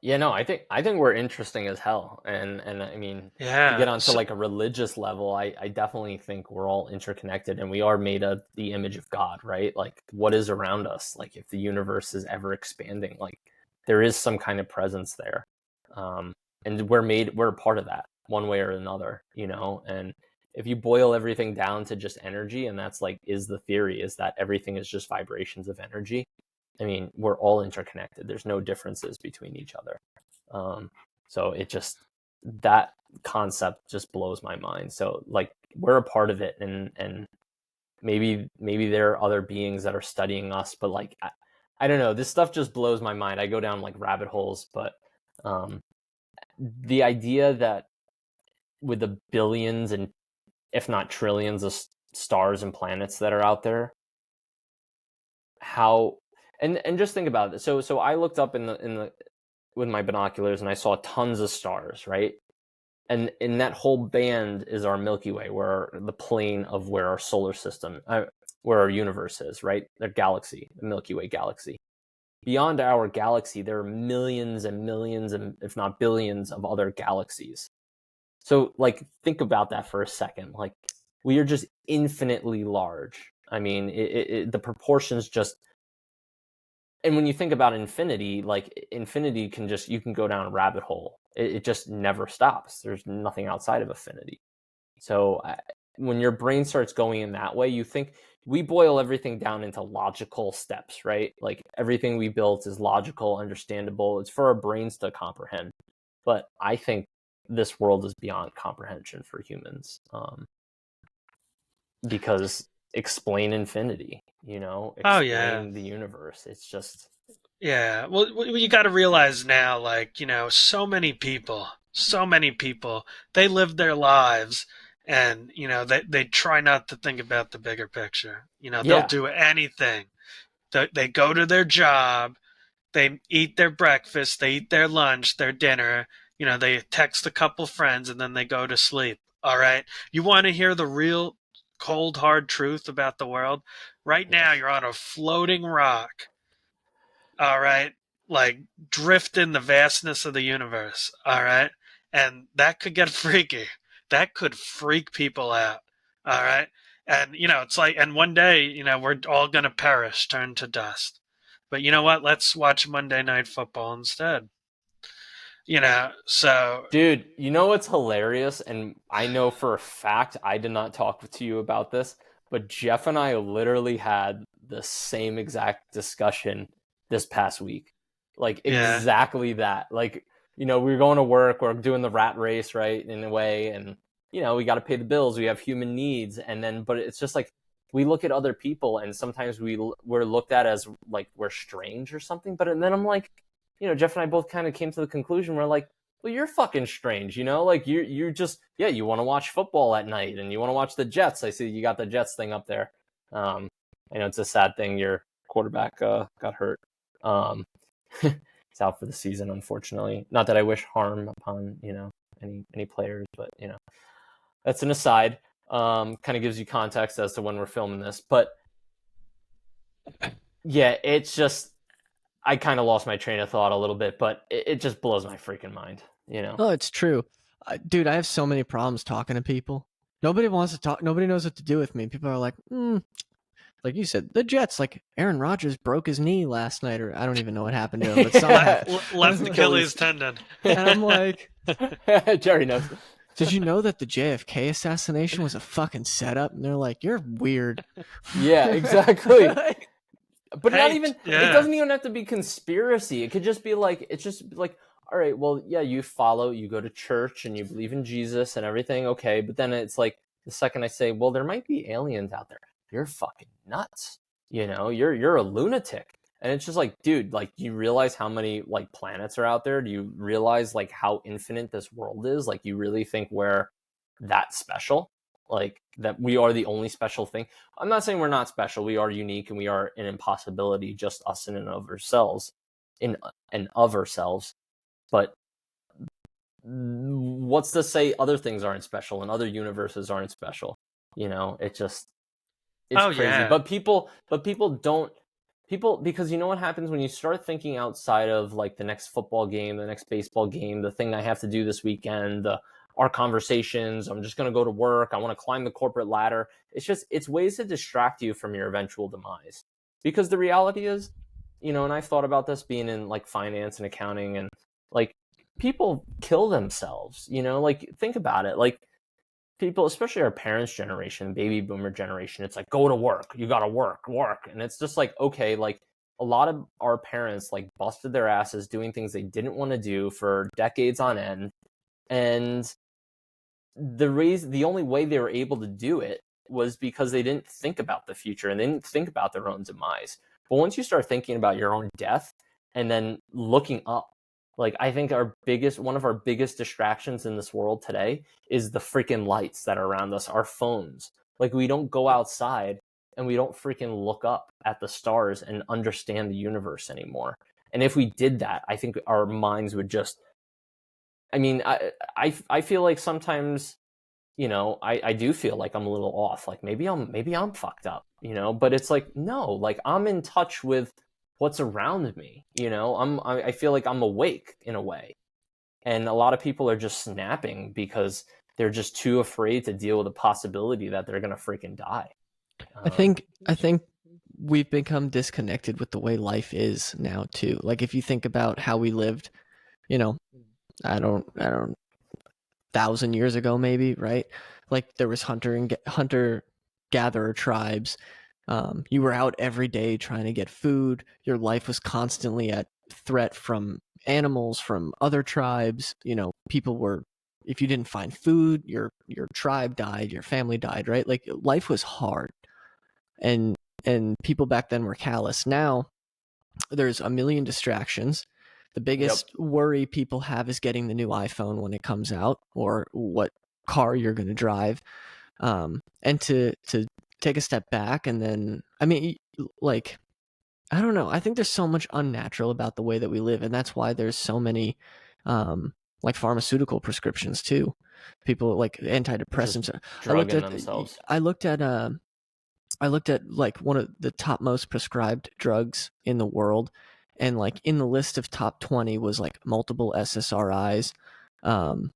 Yeah, no, I think we're interesting as hell. And I mean, Yeah. to get onto like a religious level, I definitely think we're all interconnected, and we are made of the image of God, right? Like, what is around us? Like, if the universe is ever expanding, like, there is some kind of presence there. And we're a part of that one way or another, you know? And if you boil everything down to just energy, and that's like, is the theory is that everything is just vibrations of energy. I mean, we're all interconnected. There's no differences between each other. So it just, that concept just blows my mind. So like, we're a part of it, and maybe there are other beings that are studying us, but like, I don't know, this stuff just blows my mind. I go down like rabbit holes, but the idea that with the billions and if not trillions of stars and planets that are out there, how, and just think about it. So I looked up in the with my binoculars, and I saw tons of stars, right? And in that whole band is our Milky Way, where the plane of where our solar system, where our universe is, right? The galaxy, the Milky Way galaxy. Beyond our galaxy, there are millions and millions, and if not billions, of other galaxies. So, like, think about that for a second. Like, we are just infinitely large. I mean, the proportions just, and when you think about infinity, like infinity can just, you can go down a rabbit hole. It just never stops. There's nothing outside of infinity. So when your brain starts going in that way, you think, we boil everything down into logical steps, right? Like everything we built is logical, understandable. It's for our brains to comprehend. But I think this world is beyond comprehension for humans, because explain infinity, explain the universe. It's just... Yeah. Well, you got to realize now, like, so many people, they live their lives and, they try not to think about the bigger picture. They'll Yeah. do anything. They go to their job, they eat their breakfast, they eat their lunch, their dinner, they text a couple friends and then they go to sleep. All right. You want to hear the real cold, hard truth about the world? Right now, you're on a floating rock. All right. Like drift in the vastness of the universe. All right. And that could get freaky. That could freak people out. All right. And, it's like, and one day, we're all going to perish, turn to dust. But you know what? Let's watch Monday Night Football instead. So. Dude, you know what's hilarious? And I know for a fact I did not talk to you about this, but Jeff and I literally had the same exact discussion this past week. Like exactly that. Like, we were going to work, we're doing the rat race, right? In a way, and we got to pay the bills, we have human needs, and then, but it's just like, we look at other people and sometimes we're looked at as like we're strange or something. But and then I'm like, Jeff and I both kind of came to the conclusion, we're like, well, you're fucking strange, like you just, you want to watch football at night and you want to watch the Jets. I see you got the Jets thing up there. I know it's a sad thing. Your quarterback got hurt. He's out for the season, unfortunately. Not that I wish harm upon, any players, but that's an aside. Kind of gives you context as to when we're filming this, but yeah, it's just, I kind of lost my train of thought a little bit, but it just blows my freaking mind, Oh, it's true. Dude, I have so many problems talking to people. Nobody wants to talk. Nobody knows what to do with me. People are like, like you said, the Jets, like Aaron Rodgers broke his knee last night, or I don't even know what happened to him, but somehow. Left Achilles tendon. And I'm like, Jerry knows. Did you know that the JFK assassination was a fucking setup? And they're like, you're weird. Yeah, exactly. But Hey, not even, yeah. It doesn't even have to be conspiracy. It could just be like, it's just like, all right, well, yeah, you go to church and you believe in Jesus and everything. Okay. But then it's like, the second I say, well, there might be aliens out there, you're fucking nuts. You're a lunatic. And it's just like, dude, like, do you realize how many like planets are out there? Do you realize like how infinite this world is? Like, you really think we're that special? Like, that we are the only special thing? I'm not saying we're not special. We are unique and we are an impossibility, just us in and of ourselves, But what's to say other things aren't special and other universes aren't special? It's crazy. Yeah. But people don't, because you know what happens when you start thinking outside of like the next football game, the next baseball game, the thing I have to do this weekend, our conversations, I'm just going to go to work, I want to climb the corporate ladder. It's ways to distract you from your eventual demise. Because the reality is, and I've thought about this being in like finance and accounting, and like people kill themselves, like think about it. Like people, especially our parents' generation, baby boomer generation, it's like, go to work, you got to work. And it's just like, okay, like a lot of our parents like busted their asses doing things they didn't want to do for decades on end. And the only way they were able to do it was because they didn't think about the future and they didn't think about their own demise. But once you start thinking about your own death and then looking up, like, I think one of our biggest distractions in this world today is the freaking lights that are around us, our phones. Like, we don't go outside and we don't freaking look up at the stars and understand the universe anymore. And if we did that, I think our minds would just, I mean, I feel like sometimes, I do feel like I'm a little off. Like maybe I'm fucked up, but it's like, no, like I'm in touch with what's around me. I feel like I'm awake in a way. And a lot of people are just snapping because they're just too afraid to deal with the possibility that they're gonna freaking die. I think we've become disconnected with the way life is now too. Like if you think about how we lived, you know, I don't 1,000 years ago maybe, right? Like there was hunter gatherer tribes. You were out every day trying to get food. Your life was constantly at threat from animals, from other tribes. People were, if you didn't find food, your tribe died, your family died, right? Like life was hard, and people back then were callous. Now there's a million distractions. The biggest worry people have is getting the new iPhone when it comes out, or what car you're going to drive. And to take a step back, and then, I mean, like, I don't know. I think there's so much unnatural about the way that we live, and that's why there's so many, like pharmaceutical prescriptions too. People like antidepressants. Drugging themselves. I looked at like one of the top most prescribed drugs in the world, and like in the list of top 20 was like multiple SSRIs, like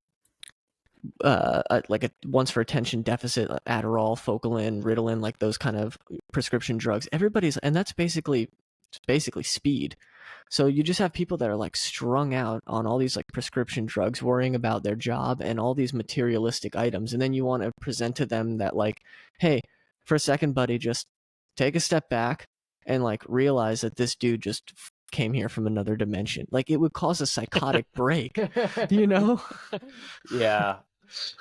a once for attention deficit, Adderall, Focalin, Ritalin, like those kind of prescription drugs. And that's basically speed. So you just have people that are like strung out on all these like prescription drugs, worrying about their job and all these materialistic items. And then you want to present to them that like, hey, for a second, buddy, just take a step back and like realize that this dude just came here from another dimension. Like it would cause a psychotic break, you know? Yeah.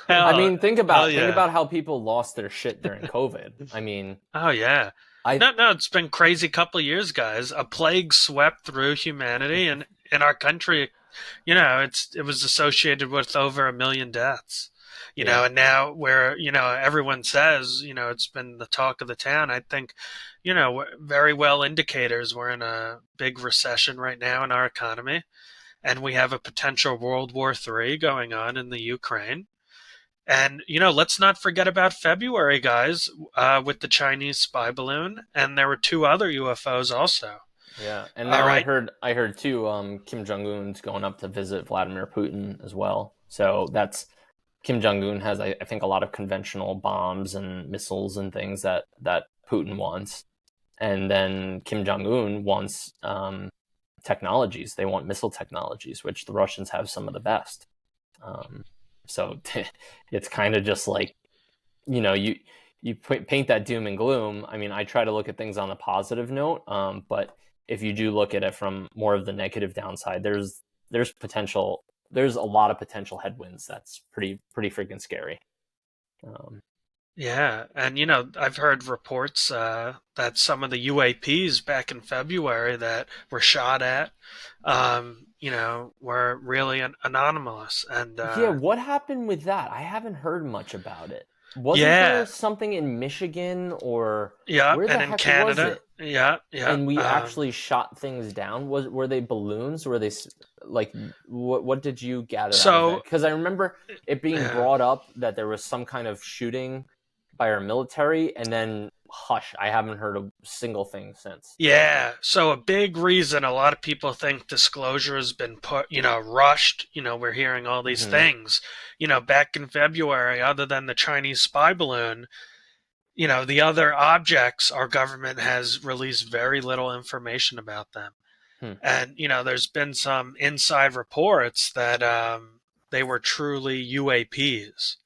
Hell, I mean, think about yeah. how people lost their shit during COVID. I mean, oh yeah. No, it's been crazy couple of years, guys. A plague swept through humanity, and in our country, it was associated with over 1 million deaths. You know, and now where, everyone says, it's been the talk of the town. I think, very well indicators we're in a big recession right now in our economy, and we have a potential World War III going on in the Ukraine. And, let's not forget about February, guys, with the Chinese spy balloon. And there were 2 other UFOs also. Yeah. And now I heard too, Kim Jong-un's going up to visit Vladimir Putin as well. So Kim Jong-un has, I think, a lot of conventional bombs and missiles and things that Putin wants. And then Kim Jong-un wants technologies. They want missile technologies, which the Russians have some of the best. So it's kind of just like, you paint that doom and gloom. I mean, I try to look at things on a positive note, but if you do look at it from more of the negative downside, there's potential. There's a lot of potential headwinds. That's pretty freaking scary. Yeah, and I've heard reports that some of the UAPs back in February that were shot at, were really anomalous. And what happened with that? I haven't heard much about it. Wasn't there something in Michigan or where the heck Canada? Was it? Yeah. And we actually shot things down. Were they balloons? Were they like what did you gather? So because I remember it being brought up that there was some kind of shooting by our military, and then hush, I haven't heard a single thing since. Yeah, so a big reason a lot of people think disclosure has been rushed. We're hearing all these things. Back in February, other than the Chinese spy balloon, the other objects, our government has released very little information about them. And, there's been some inside reports that they were truly UAPs.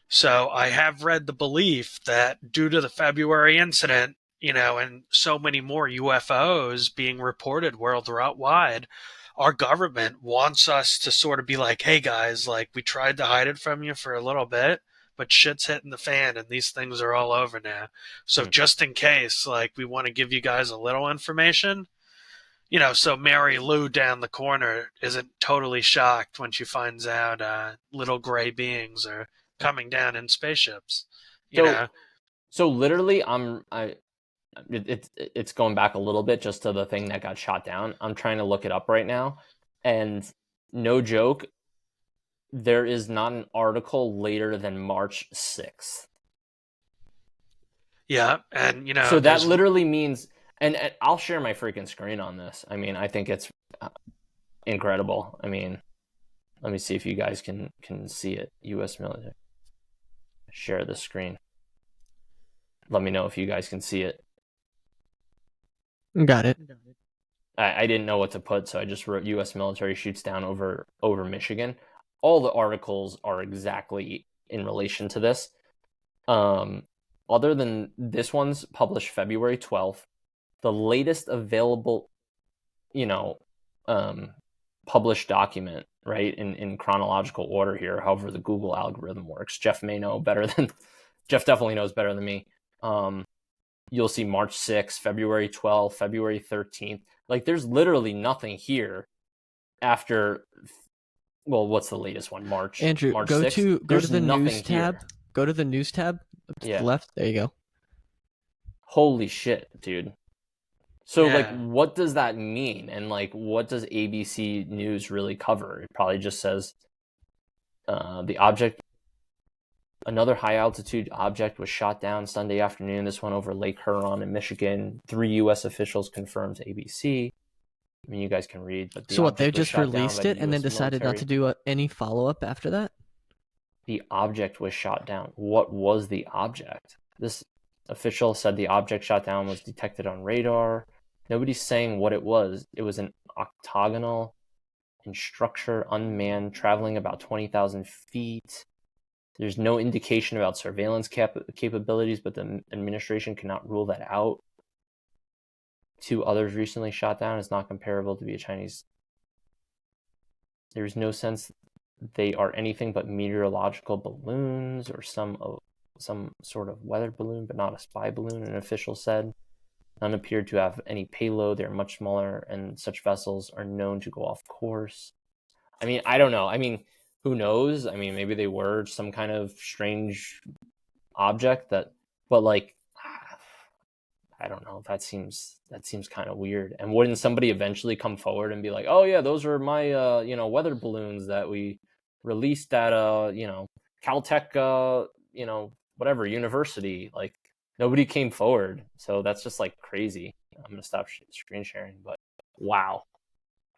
So I have read the belief that due to the February incident, and so many more UFOs being reported worldwide, our government wants us to sort of be like, hey guys, like we tried to hide it from you for a little bit, but shit's hitting the fan and these things are all over now. So just in case, like we want to give you guys a little information, so Mary Lou down the corner isn't totally shocked when she finds out little gray beings are coming down in spaceships. So literally, it's going back a little bit just to the thing that got shot down. I'm trying to look it up right now, and no joke, there is not an article later than March 6th. Yeah, and so that literally means, and I'll share my freaking screen on this. I mean, I think it's incredible. I mean, let me see if you guys can see it. U.S. military. share the screen. Let me know if you guys can see it. Got it. I didn't know what to put, so I just wrote U.S. military shoots down over Michigan. All the articles are exactly in relation to this. Other than this one's published February 12th, the latest available, published document, right, in chronological order here, however the Google algorithm works. Jeff definitely knows better than me. You'll see March 6th, February 12th, February 13th. Like, there's literally nothing here after, well, what's the latest one? March 6th? Go to the news tab. Go to the news tab to the left. There you go. Holy shit, dude. So, like, what does that mean? And, like, what does ABC News really cover? It probably just says another high-altitude object was shot down Sunday afternoon. This one over Lake Huron in Michigan. 3 U.S. officials confirmed to ABC. I mean, you guys can read. But so what, they just released it and then decided not to do any follow-up after that? The object was shot down. What was the object? This official said the object shot down was detected on radar. Nobody's saying what it was. It was an octagonal in structure, unmanned, traveling about 20,000 feet. There's no indication about surveillance capabilities, but the administration cannot rule that out. 2 others recently shot down is not comparable to be a Chinese. There is no sense they are anything but meteorological balloons or some sort of weather balloon, but not a spy balloon, an official said. None appeared to have any payload. They're much smaller, and such vessels are known to go off course. I mean, I don't know. I mean, who knows? I mean, maybe they were some kind of strange object but like, I don't know. That seems kind of weird. And wouldn't somebody eventually come forward and be like, "Oh yeah, those are my weather balloons that we released at Caltech whatever university." Like, nobody came forward, so that's just like crazy. I'm gonna stop screen sharing, but wow.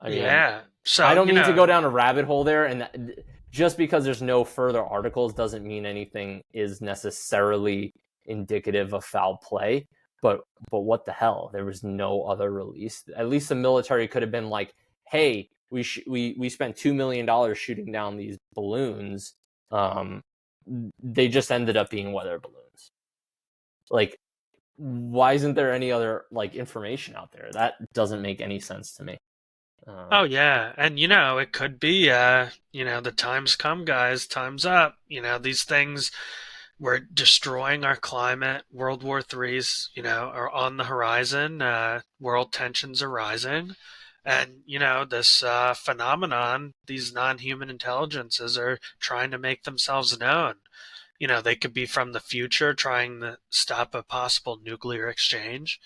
I mean, so I don't mean to go down a rabbit hole there, and just because there's no further articles doesn't mean anything is necessarily indicative of foul play. But what the hell? There was no other release. At least the military could have been like, "Hey, we spent $2 million shooting down these balloons. They just ended up being weather balloons." Like, why isn't there any other like information out there? That doesn't make any sense to me. Oh yeah, and it could be the time's come, guys, time's up. These things, we're destroying our climate. World War III's, are on the horizon. World tensions are rising. And, this phenomenon, these non-human intelligences are trying to make themselves known. They could be from the future trying to stop a possible nuclear exchange.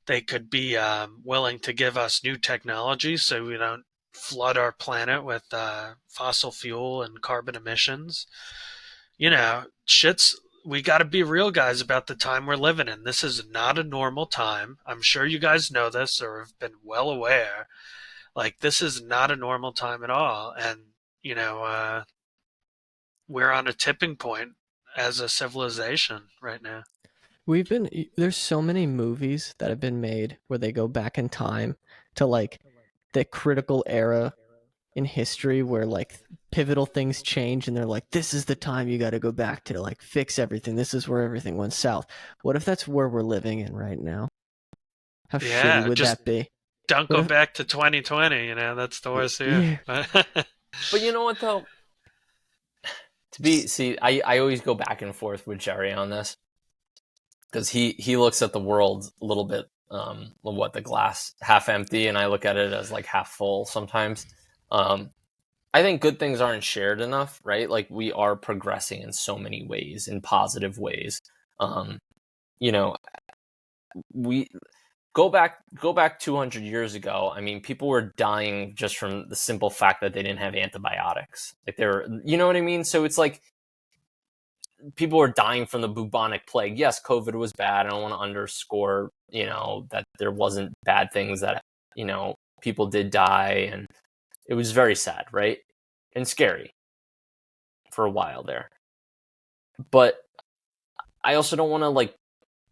They could be willing to give us new technology so we don't flood our planet with fossil fuel and carbon emissions. We got to be real, guys, about the time we're living in. This is not a normal time. I'm sure you guys know this or have been well aware. Like, this is not a normal time at all. And, we're on a tipping point as a civilization right now. There's so many movies that have been made where they go back in time to like the critical era in history where like pivotal things change and they're like, this is the time you got to go back to like fix everything. This is where everything went south. What if that's where we're living in right now? How shitty would that be? Don't go back to 2020, that's the worst year. Yeah. But you know what though? I always go back and forth with Jerry on this. Because he looks at the world a little bit, the glass half empty, and I look at it as like half full sometimes. I think good things aren't shared enough, right? Like, we are progressing in so many ways, in positive ways. We go back 200 years ago. I mean, people were dying just from the simple fact that they didn't have antibiotics. Like, you know what I mean? So it's like, people were dying from the bubonic plague. Yes, COVID was bad. I don't want to underscore, that there wasn't bad things that, people did die, and it was very sad, right? And scary for a while there. But I also don't want to like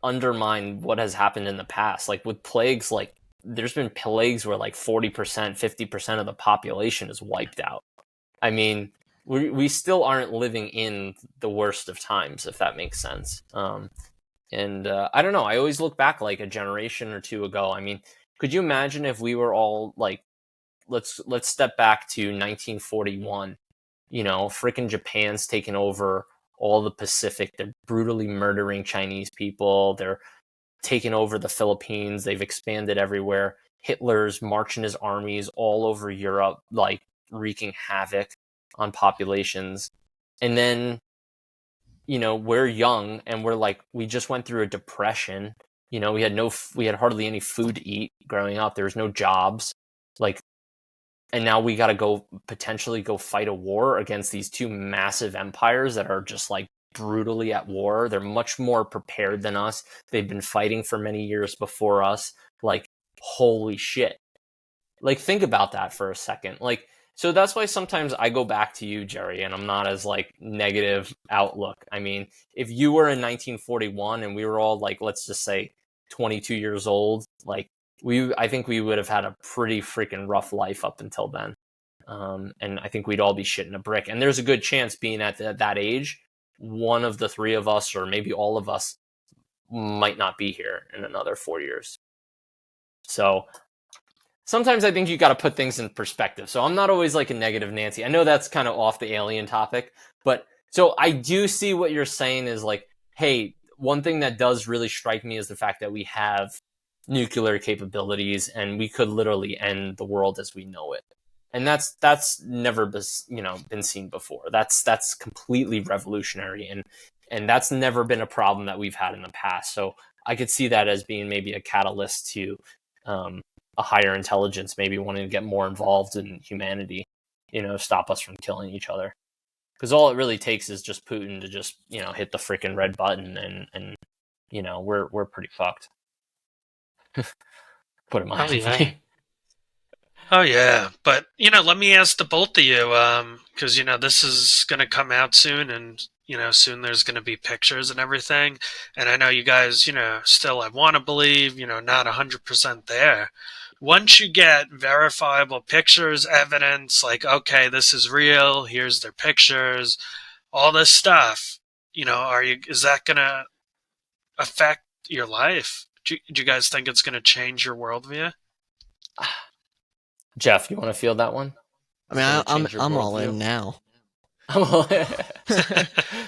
undermine what has happened in the past. Like with plagues, like there's been plagues where like 40%, 50% of the population is wiped out. I mean, we still aren't living in the worst of times, if that makes sense. And I don't know. I always look back like a generation or two ago. I mean, could you imagine if we were all like, let's step back to 1941. You know, freaking Japan's taken over all the Pacific. They're brutally murdering Chinese people. They're taking over the Philippines. They've expanded everywhere. Hitler's marching his armies all over Europe, like wreaking havoc on populations. And then, you know, we're young and we're like, we just went through a depression. You know, we had hardly any food to eat growing up. There was no jobs. Like, and now we got to potentially go fight a war against these two massive empires that are just like brutally at war. They're much more prepared than us. They've been fighting for many years before us. Like, holy shit. Like, think about that for a second. Like, so that's why sometimes I go back to you, Jerry, and I'm not as like negative outlook. I mean, if you were in 1941 and we were all like, let's just say 22 years old, like, I think we would have had a pretty freaking rough life up until then. And I think we'd all be shitting a brick. And there's a good chance, being at that age, one of the three of us, or maybe all of us, might not be here in another 4 years. So sometimes I think you got to put things in perspective. So I'm not always like a negative Nancy. I know that's kind of off the alien topic, but so I do see what you're saying is like, hey, one thing that does really strike me is the fact that we have nuclear capabilities and we could literally end the world as we know it. And that's never been seen before. That's completely revolutionary, and that's never been a problem that we've had in the past. So I could see that as being maybe a catalyst to a higher intelligence maybe wanting to get more involved in humanity, you know, stop us from killing each other. Because all it really takes is just Putin to just, you know, hit the freaking red button and you know, we're pretty fucked. Put it mildly. Oh yeah, but you know, let me ask the both of you, because you know this is going to come out soon, and you know soon there's going to be pictures and everything, and I know you guys, you know, still I want to believe, you know, not 100% there. Once you get verifiable pictures, evidence, like okay, this is real, here's their pictures, all this stuff, you know, is that going to affect your life? Do you guys think it's going to change your worldview? Jeff, you want to field that one? I mean, I'm all in now. I'm all in.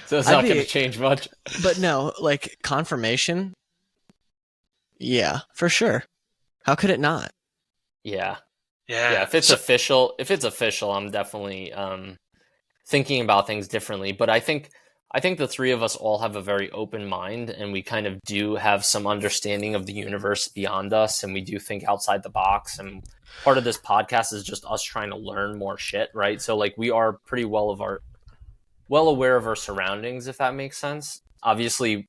So it's not going to change much. But no, like confirmation. Yeah, for sure. How could it not? Yeah. If it's official, I'm definitely thinking about things differently. But I think the three of us all have a very open mind, and we kind of do have some understanding of the universe beyond us, and we do think outside the box. And part of this podcast is just us trying to learn more shit, right? So like we are pretty well aware of our surroundings, if that makes sense. Obviously,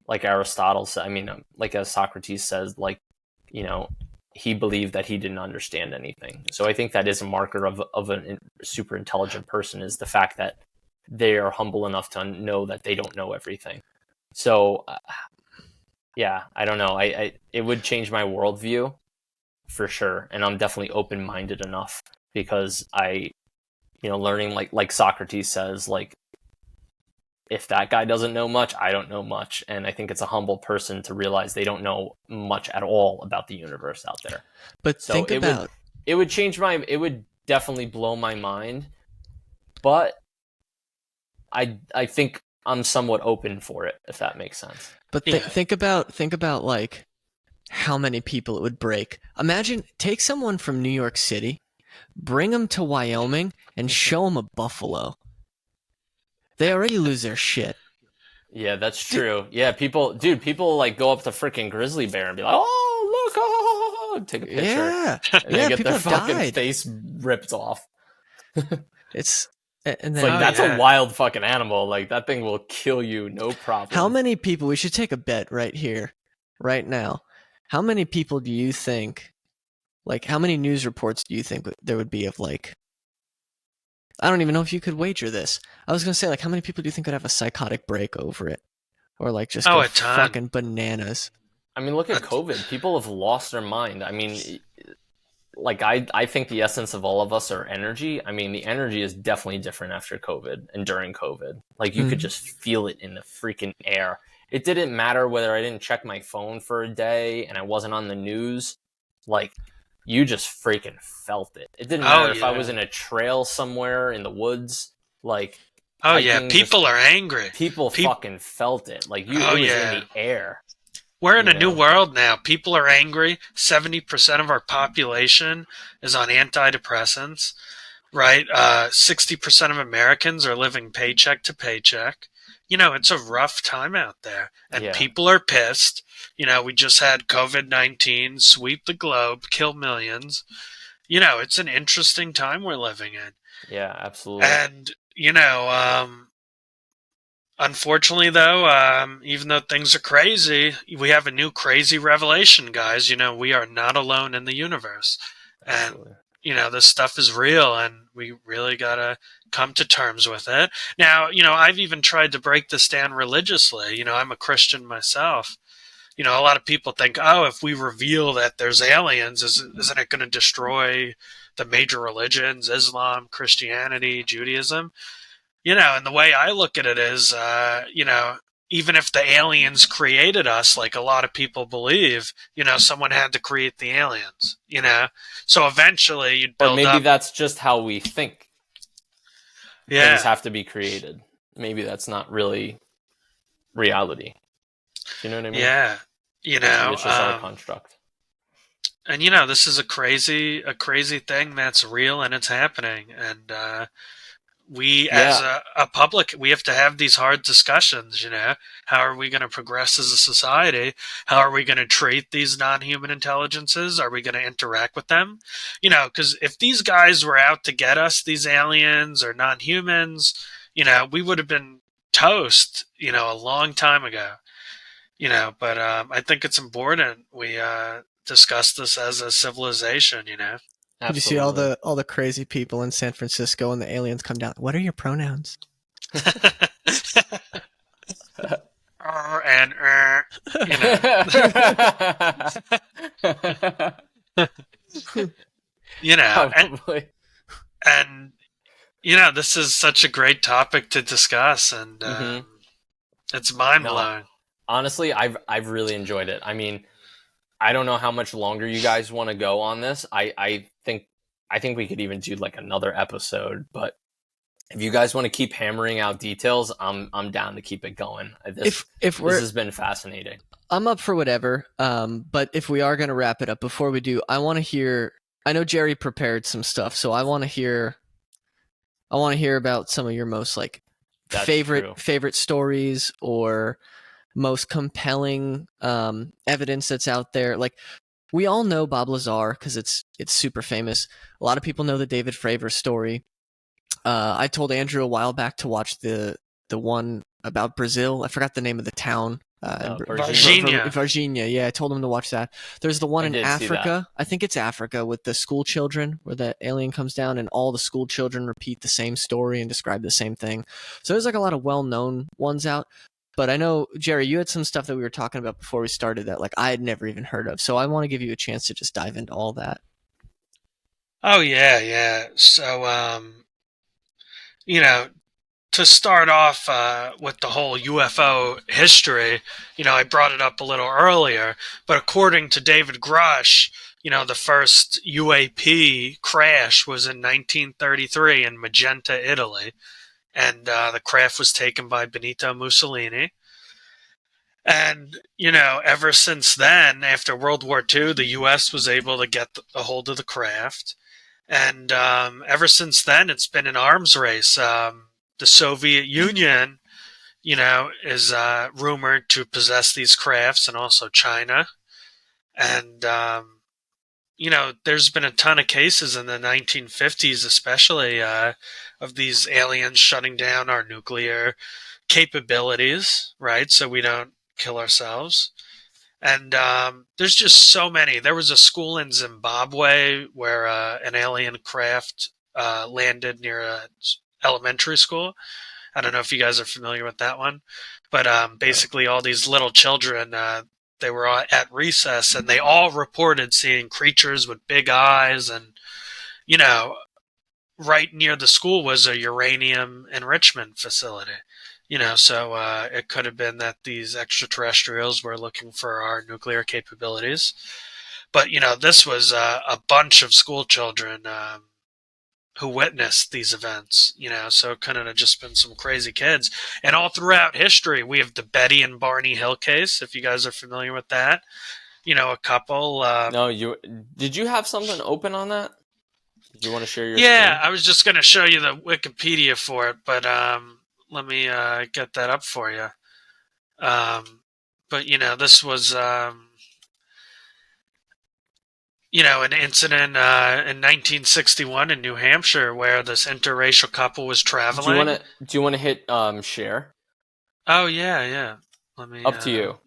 like Aristotle said, I mean, like as Socrates says, like, you know, he believed that he didn't understand anything. So I think that is a marker of a super intelligent person, is the fact that they are humble enough to know that they don't know everything. So, yeah, I don't know. It would change my worldview for sure. And I'm definitely open-minded enough because learning like Socrates says, like, if that guy doesn't know much, I don't know much. And I think it's a humble person to realize they don't know much at all about the universe out there. But so it would definitely blow my mind. But I think I'm somewhat open for it, if that makes sense. But think about like how many people it would break. Imagine, take someone from New York City, bring them to Wyoming, and show them a buffalo. They already lose their shit. Yeah, that's true. Yeah, people like go up to freaking grizzly bear and be like, "Oh, look, take a picture." Yeah, and they get people their fucking died. face ripped off. It's like that's a wild fucking animal. Like that thing will kill you, no problem. How many people? We should take a bet right here, right now. How many people do you think? Like, how many news reports do you think there would be of like? I don't even know if you could wager this. I was gonna say, like, how many people do you think would have a psychotic break over it, or like just Oh, go a ton. fucking bananas. I mean, look at COVID. People have lost their mind. I mean, like I think the essence of all of us are energy. I mean, the energy is definitely different after COVID and during COVID. Like you could just feel it in the freaking air. It didn't matter whether I didn't check my phone for a day and I wasn't on the news. Like you just freaking felt it. It didn't matter if I was in a trail somewhere in the woods. Like hiking, people are angry. People fucking felt it. Like it was in the air. We're in a new world now. People are angry. 70% of our population is on antidepressants, right? 60% of Americans are living paycheck to paycheck. You know, it's a rough time out there. And people are pissed. You know, we just had COVID-19 sweep the globe, kill millions. You know, it's an interesting time we're living in. Yeah, absolutely. And, you know, unfortunately, though, even though things are crazy, we have a new crazy revelation, guys. You know, we are not alone in the universe. Absolutely. And, you know, this stuff is real, and we really got to come to terms with it. Now, you know, I've even tried to break this down religiously. You know, I'm a Christian myself. You know, a lot of people think, oh, if we reveal that there's aliens, isn't it going to destroy the major religions, Islam, Christianity, Judaism? You know, and the way I look at it is, you know, even if the aliens created us, like a lot of people believe, you know, someone had to create the aliens, you know? So eventually you'd build up... Or maybe that's just how we think. Yeah. Things have to be created. Maybe that's not really reality. You know what I mean? Yeah. You know, it's just our construct. And, you know, this is a crazy thing that's real and it's happening. And, we, as a public, we have to have these hard discussions, you know. How are we going to progress as a society? How are we going to treat these non-human intelligences? Are we going to interact with them? You know, because if these guys were out to get us, these aliens or non-humans, you know, we would have been toast, you know, a long time ago. You know, but I think it's important we discuss this as a civilization, you know. Did you see all the crazy people in San Francisco and the aliens come down? What are your pronouns? And you know. You know, and you know, this is such a great topic to discuss, and it's mind blowing. Honestly, I've really enjoyed it. I mean, I don't know how much longer you guys want to go on this. I think we could even do like another episode, but if you guys want to keep hammering out details, I'm down to keep it going. This has been fascinating. I'm up for whatever. But if we are going to wrap it up, before we do, I want to hear. I know Jerry prepared some stuff, so I want to hear about some of your most like favorite stories or most compelling evidence that's out there. Like, we all know Bob Lazar because it's super famous. A lot of people know the David Fravor story. I told Andrew a while back to watch the one about Brazil. I forgot the name of the town. Varginha. Yeah, I told him to watch that. There's the one in Africa. I think it's Africa with the school children where the alien comes down and all the school children repeat the same story and describe the same thing. So there's like a lot of well-known ones out. But I know, Jerry, you had some stuff that we were talking about before we started that like I had never even heard of. So I want to give you a chance to just dive into all that. Oh, yeah. So, you know, to start off with the whole UFO history, you know, I brought it up a little earlier, but according to David Grush, you know, the first UAP crash was in 1933 in Magenta, Italy. And the craft was taken by Benito Mussolini. And, you know, ever since then, after World War II, the U.S. was able to get a hold of the craft. And ever since then, it's been an arms race. The Soviet Union, you know, is rumored to possess these crafts, and also China. And, you know, there's been a ton of cases in the 1950s, especially of these aliens shutting down our nuclear capabilities, right? So we don't kill ourselves. And there's just so many. There was a school in Zimbabwe where an alien craft landed near an elementary school. I don't know if you guys are familiar with that one. But basically, all these little children, they were at recess, and they all reported seeing creatures with big eyes, and you know, right near the school was a uranium enrichment facility. So it could have been that these extraterrestrials were looking for our nuclear capabilities. But this was a bunch of school children who witnessed these events. So it couldn't have just been some crazy kids. And all throughout history, we have the Betty and Barney Hill case. If you guys are familiar with that, a couple. No, did you have something open on that? Did you want to share your Yeah, screen? I was just going to show you the Wikipedia for it, but let me get that up for you. But this was an incident in 1961 in New Hampshire where this interracial couple was traveling. Do you want to hit share? Oh yeah. Let me. Up to you.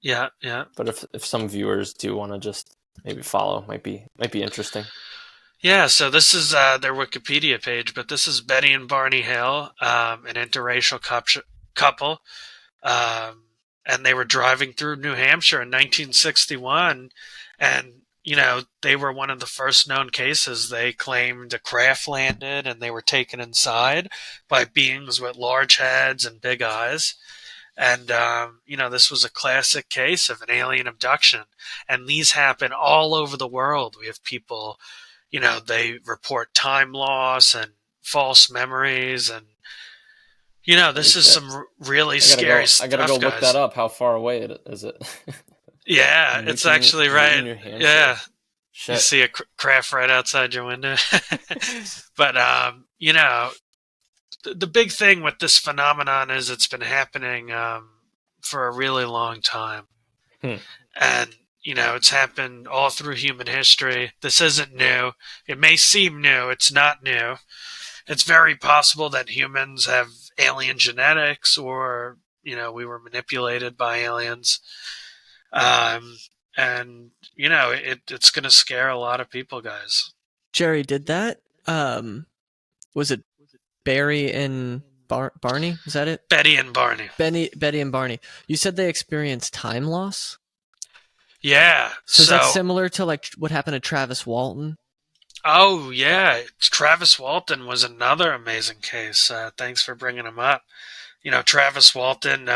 Yeah. But if some viewers do want to just maybe follow, might be interesting. Yeah, so this is their Wikipedia page, but this is Betty and Barney Hill, an interracial couple, and they were driving through New Hampshire in 1961, and they were one of the first known cases. They claimed a craft landed, and they were taken inside by beings with large heads and big eyes. And, this was a classic case of an alien abduction, and these happen all over the world. We have people... they report time loss and false memories, and this is some really scary stuff. I gotta go look that up. How far away is it? Yeah, it's actually right. Yeah, Shit. you see a craft right outside your window. But the big thing with this phenomenon is it's been happening for a really long time, and it's happened all through human history. This isn't new. It may seem new. It's not new. It's very possible that humans have alien genetics, or, we were manipulated by aliens. And, it's going to scare a lot of people, guys. Jerry, did that, was it Barry and Barney? Is that it? Betty and Barney. Betty and Barney. You said they experienced time loss? Yeah. So is that similar to like what happened to Travis Walton? Oh, yeah. Travis Walton was another amazing case. Thanks for bringing him up. Travis Walton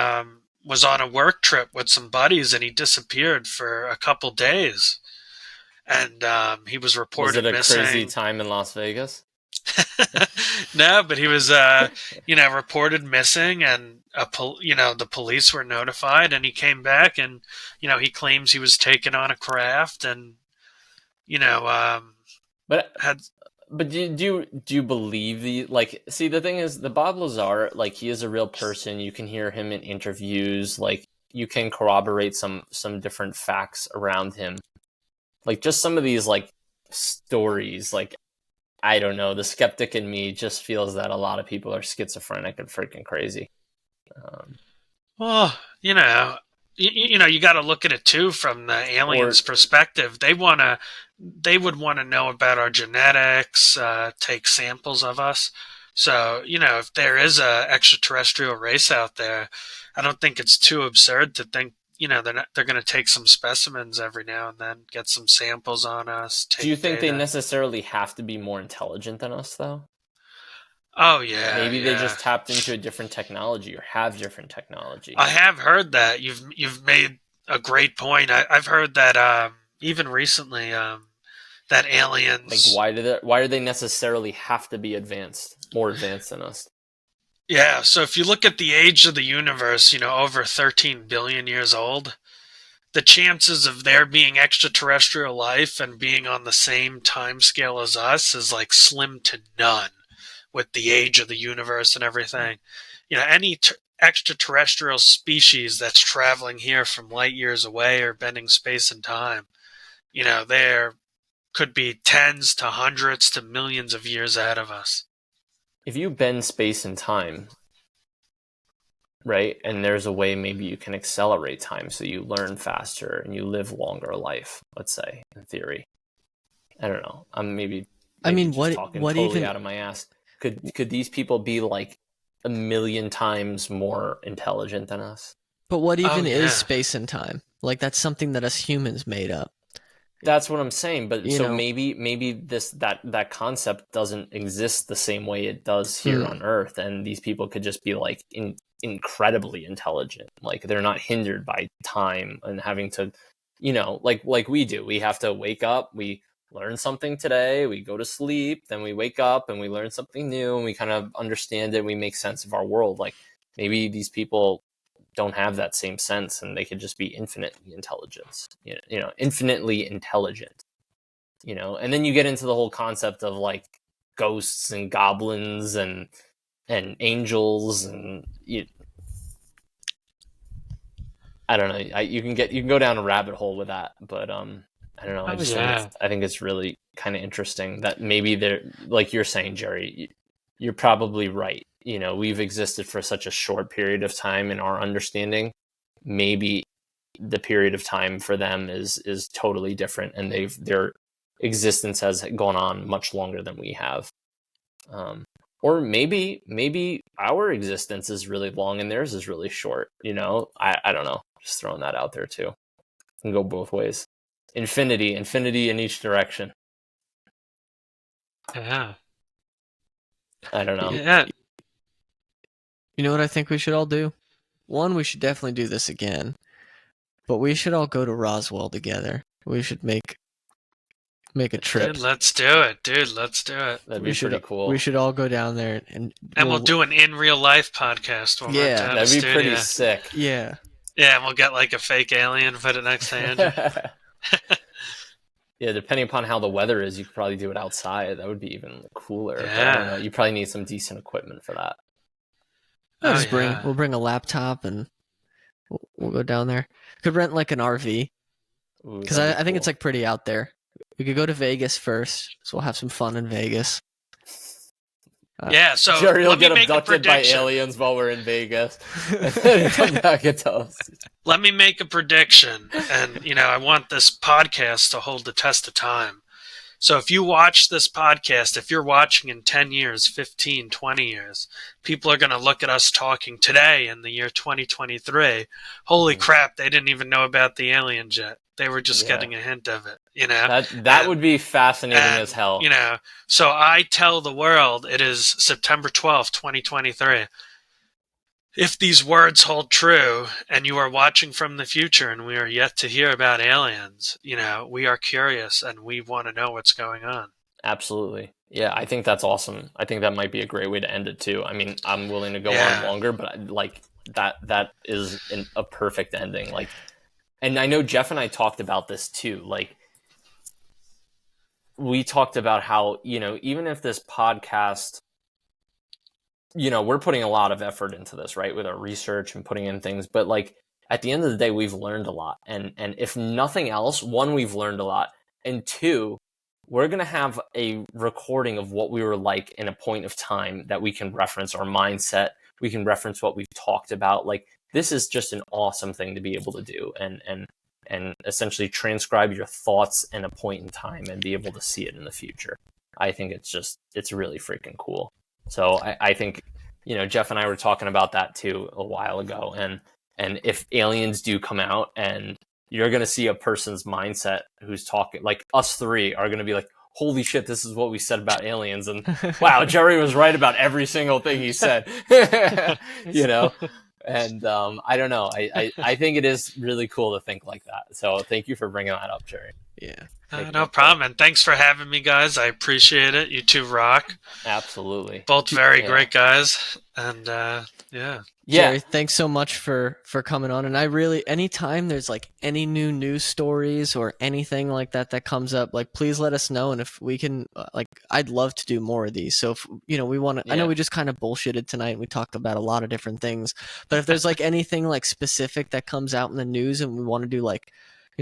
was on a work trip with some buddies, and he disappeared for a couple days. And he was reported missing. Was it a crazy time in Las Vegas? No, but he was, reported missing, and the police were notified, and he came back, and he claims he was taken on a craft, and But do you believe see, the thing is, the Bob Lazar, he is a real person. You can hear him in interviews, you can corroborate some different facts around him, just some of these stories, I don't know, the skeptic in me just feels that a lot of people are schizophrenic and freaking crazy. Well, you got to look at it too from the aliens' perspective. They would want to know about our genetics, take samples of us. So, if there is a extraterrestrial race out there, I don't think it's too absurd to think, they're going to take some specimens every now and then, get some samples on us. Do you think they necessarily have to be more intelligent than us, though? Oh, yeah. Maybe they just tapped into a different technology or have different technology. I have heard that. You've made a great point. I've heard that even recently that aliens... why do they necessarily have to be more advanced than us? Yeah, so if you look at the age of the universe, over 13 billion years old, the chances of there being extraterrestrial life and being on the same time scale as us is slim to none with the age of the universe and everything. Any extraterrestrial species that's traveling here from light years away or bending space and time, there could be tens to hundreds to millions of years ahead of us. If you bend space and time, right, and there's a way maybe you can accelerate time so you learn faster and you live longer life, let's say, in theory. I don't know. I'm maybe I mean, talking totally out of my ass. Could these people be a million times more intelligent than us. But what even yeah. is space and time? Like, that's something that us humans made up. That's what I'm saying. But You so know. maybe that concept doesn't exist the same way it does here on Earth, and these people could just be like incredibly intelligent. Like they're not hindered by time and having to, like we do. We have to wake up, we learn something today, we go to sleep, then we wake up and we learn something new, and we kind of understand it. We make sense of our world. Like maybe these people don't have that same sense, and they could just be infinitely infinitely intelligent, and then you get into the whole concept of like ghosts and goblins and angels, and I don't know. You can go down a rabbit hole with that, but I don't know. I think it's really kind of interesting that maybe they're, like you're saying, Jerry, you're probably right. We've existed for such a short period of time in our understanding. Maybe the period of time for them is totally different, and their existence has gone on much longer than we have. Or maybe our existence is really long and theirs is really short. I don't know. Just throwing that out there too. It can go both ways. Infinity in each direction. Yeah. I don't know. Yeah. You know what I think we should all do? One, we should definitely do this again. But we should all go to Roswell together. We should make a trip. Dude, let's do it. That'd be pretty cool. We should all go down there and we'll do an in real life podcast. Yeah, that'd be pretty sick. Yeah. Yeah, and we'll get like a fake alien, put it next to Andrew. Yeah, depending upon how the weather is, you could probably do it outside. That would be even cooler. Yeah. But I don't know. You probably need some decent equipment for that. We'll bring a laptop and we'll go down there. Could rent like an RV, because I think it's like pretty out there. We could go to Vegas first, so we'll have some fun in Vegas. Yeah, so Jerry will let me get make abducted by aliens while we're in Vegas, and then come back and tell us. Let me make a prediction, and I want this podcast to hold the test of time. So if you watch this podcast, if you're watching in 10 years, 15, 20 years, people are going to look at us talking today in the year 2023. Holy crap, they didn't even know about the aliens yet. They were just getting a hint of it, That would be fascinating as hell. So I tell the world it is September 12th, 2023. If these words hold true and you are watching from the future and we are yet to hear about aliens, we are curious and we want to know what's going on. Absolutely. Yeah, I think that's awesome. I think that might be a great way to end it too. I mean, I'm willing to go on longer, but like that is a perfect ending. Like, and I know Jeff and I talked about this too. Like, we talked about how, even if this podcast, we're putting a lot of effort into this, right? With our research and putting in things, but like at the end of the day, we've learned a lot. And if nothing else, one, we've learned a lot. And two, we're going to have a recording of what we were like in a point of time that we can reference our mindset. We can reference what we've talked about. Like, this is just an awesome thing to be able to do and essentially transcribe your thoughts in a point in time and be able to see it in the future. I think it's really freaking cool. So I think, Jeff and I were talking about that too a while ago. And if aliens do come out, and you're going to see a person's mindset who's talking, like us three are going to be like, holy shit, this is what we said about aliens. And wow, Jerry was right about every single thing he said, And I don't know. I think it is really cool to think like that. So thank you for bringing that up, Jerry. Yeah. No problem. And thanks for having me, guys. I appreciate it. You two rock. Absolutely. Both very great guys. And Jerry, thanks so much for coming on. And I really, anytime there's like any new news stories or anything like that comes up, like please let us know. And if we can, I'd love to do more of these. So if, we want to, I know we just kind of bullshitted tonight and we talked about a lot of different things, but if there's like anything like specific that comes out in the news and we want to do like,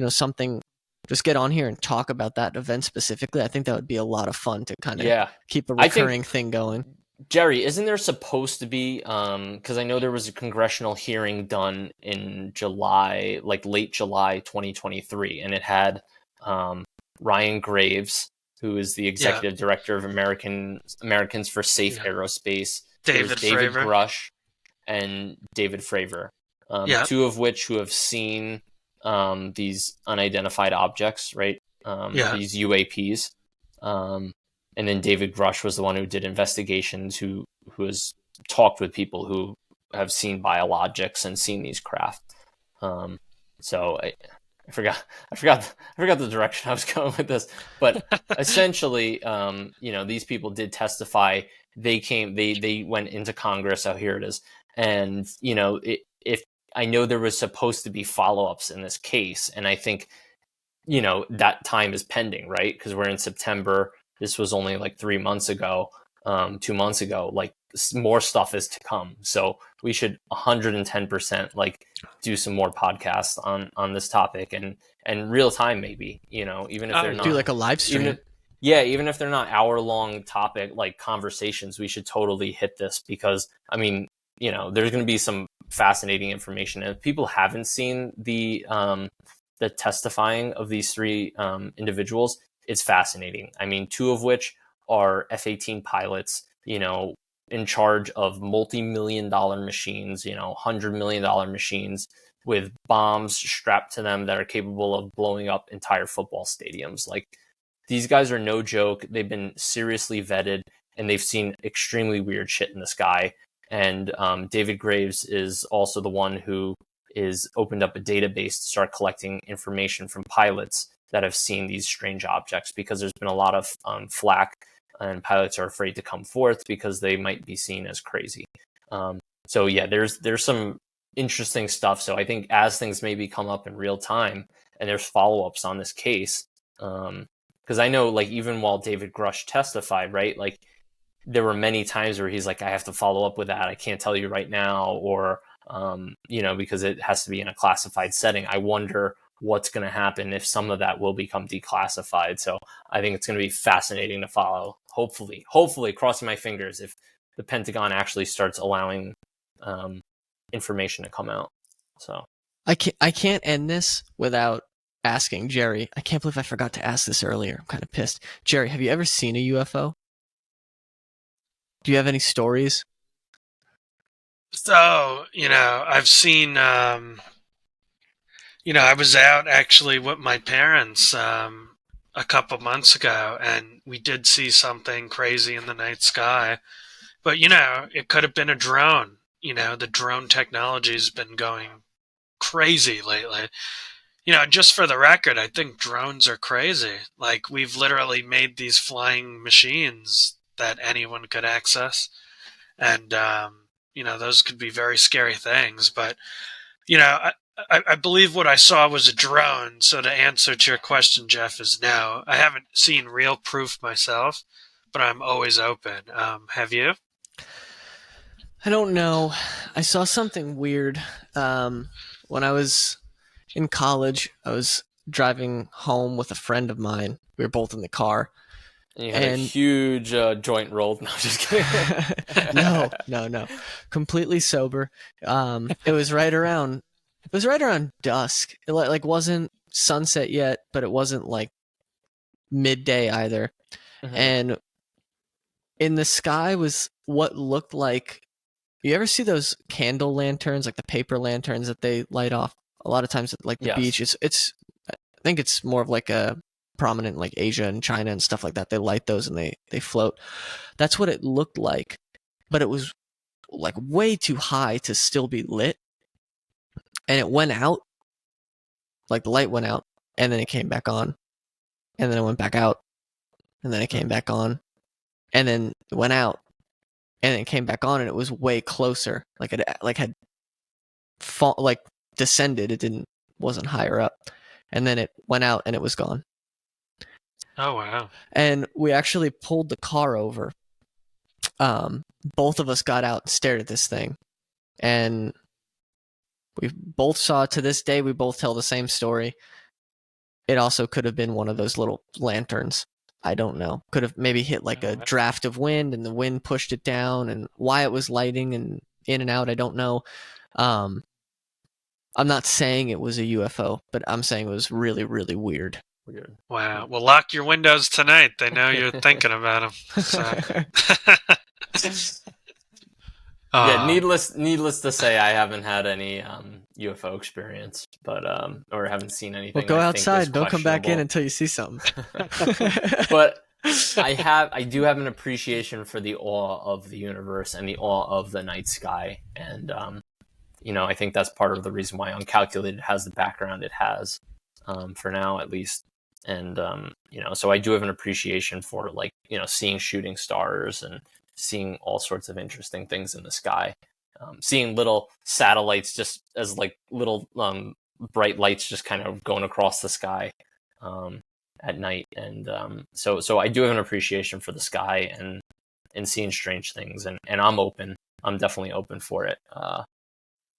something, just get on here and talk about that event specifically. I think that would be a lot of fun to kind of keep a recurring thing going. Jerry, isn't there supposed to be, because I know there was a congressional hearing done in July, like late July 2023, and it had Ryan Graves, who is the executive director of Americans for Safe Aerospace, It was David David Fravor. Grush and David Fravor, Yeah. two of which who have seen these unidentified objects, right? Yeah. These UAPs. And then David Grush was the one who did investigations, who has talked with people who have seen biologics and seen these craft. So I forgot the direction I was going with this, but essentially, these people did testify. They went into Congress. Oh, here it is. And, if I know there was supposed to be follow-ups in this case, and I think, that time is pending, right? Because we're in September. This was only like 3 months ago, 2 months ago. Like, more stuff is to come. So we should 110% like do some more podcasts on this topic and real time, maybe, even if they're not do like a live stream. Even if they're not hour-long topic like conversations, we should totally hit this, because there's going to be some fascinating information. And if people haven't seen the testifying of these three individuals, it's fascinating. I mean, two of which are F-18 pilots, in charge of multi-million-dollar machines, $100 million machines with bombs strapped to them that are capable of blowing up entire football stadiums. Like, these guys are no joke. They've been seriously vetted, and they've seen extremely weird shit in the sky. And David Graves is also the one who is opened up a database to start collecting information from pilots that have seen these strange objects, because there's been a lot of flack, and pilots are afraid to come forth because they might be seen as crazy. So yeah, there's some interesting stuff. So I think as things maybe come up in real time and there's follow-ups on this case, because I know, like, even while David Grush testified, right, like, there were many times where he's like, I have to follow up with that. I can't tell you right now, or, because it has to be in a classified setting. I wonder what's going to happen if some of that will become declassified. So I think it's going to be fascinating to follow. Hopefully, crossing my fingers, if the Pentagon actually starts allowing information to come out. So I can't end this without asking Jerry. I can't believe I forgot to ask this earlier. I'm kind of pissed. Jerry, have you ever seen a UFO? Do you have any stories? So, I've seen, I was out actually with my parents a couple months ago, and we did see something crazy in the night sky. But, it could have been a drone. The drone technology has been going crazy lately. Just for the record, I think drones are crazy. Like, we've literally made these flying machines that anyone could access. And, those could be very scary things. But, I believe what I saw was a drone. So to answer to your question, Jeff, is no. I haven't seen real proof myself, but I'm always open. Have you? I don't know. I saw something weird. When I was in college, I was driving home with a friend of mine. We were both in the car. and you had a huge joint rolled. No, just kidding. No. Completely sober. It was right around dusk. It like wasn't sunset yet, but it wasn't like midday either. Mhm. And in the sky was what looked like, you ever see those candle lanterns, like the paper lanterns that they light off a lot of times at like the Yes. beach? It's I think it's more of like a prominent like Asia and China and stuff like that. They light those and they float. That's what it looked like, but it was like way too high to still be lit. And it went out, like the light went out, and then it came back on, and then it went back out, and then it came back on, and then it went out, and then it came back on, and it was way closer. Like it had descended. It wasn't higher up, and then it went out, and it was gone. Oh, wow. And we actually pulled the car over. Both of us got out and stared at this thing, and we both saw, to this day, we both tell the same story. It also could have been one of those little lanterns. I don't know. Could have maybe hit like a draft of wind, and the wind pushed it down, and why it was lighting and in and out, I don't know. I'm not saying it was a UFO, but I'm saying it was really, really weird. Wow. Well, lock your windows tonight. They know you're thinking about them. So. Yeah, needless to say, I haven't had any UFO experience, but or haven't seen anything. Well, go I think is outside. Don't come back in questionable. until you see something. But I do have an appreciation for the awe of the universe and the awe of the night sky, and I think that's part of the reason why Uncalculated has the background it has, for now at least. And so I do have an appreciation for, like, seeing shooting stars and seeing all sorts of interesting things in the sky, seeing little satellites just as like little bright lights just kind of going across the sky at night. And so I do have an appreciation for the sky and seeing strange things, and I'm definitely open for it.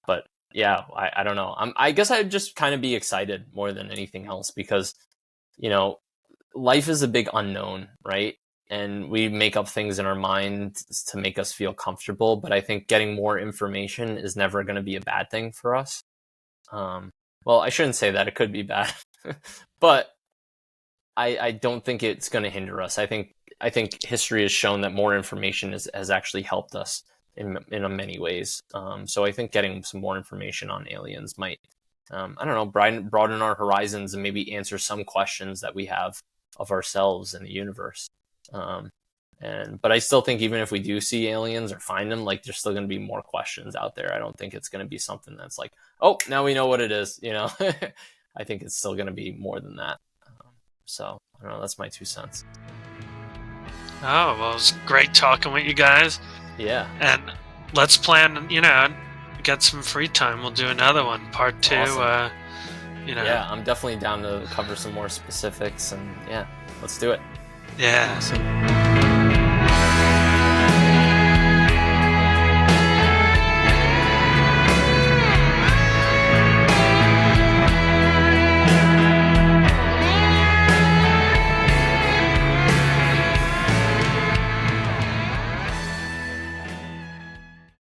But yeah, I don't know. I guess I'd just kind of be excited more than anything else, because life is a big unknown, right? And we make up things in our mind to make us feel comfortable, but I think getting more information is never going to be a bad thing for us. Well, I shouldn't say that. It could be bad, but I don't think it's going to hinder us. I think history has shown that more information has actually helped us in many ways. So I think getting some more information on aliens might, I don't know, broaden our horizons and maybe answer some questions that we have of ourselves and the universe. But I still think even if we do see aliens or find them, like, there's still going to be more questions out there. I don't think it's going to be something that's like, oh, now we know what it is. I think it's still going to be more than that. So I don't know. That's my 2 cents. Oh, well, it's great talking with you guys. Yeah. And let's plan, get some free time. We'll do another one, part 2. Awesome. Yeah, I'm definitely down to cover some more specifics, and yeah, let's do it. Yeah. Awesome.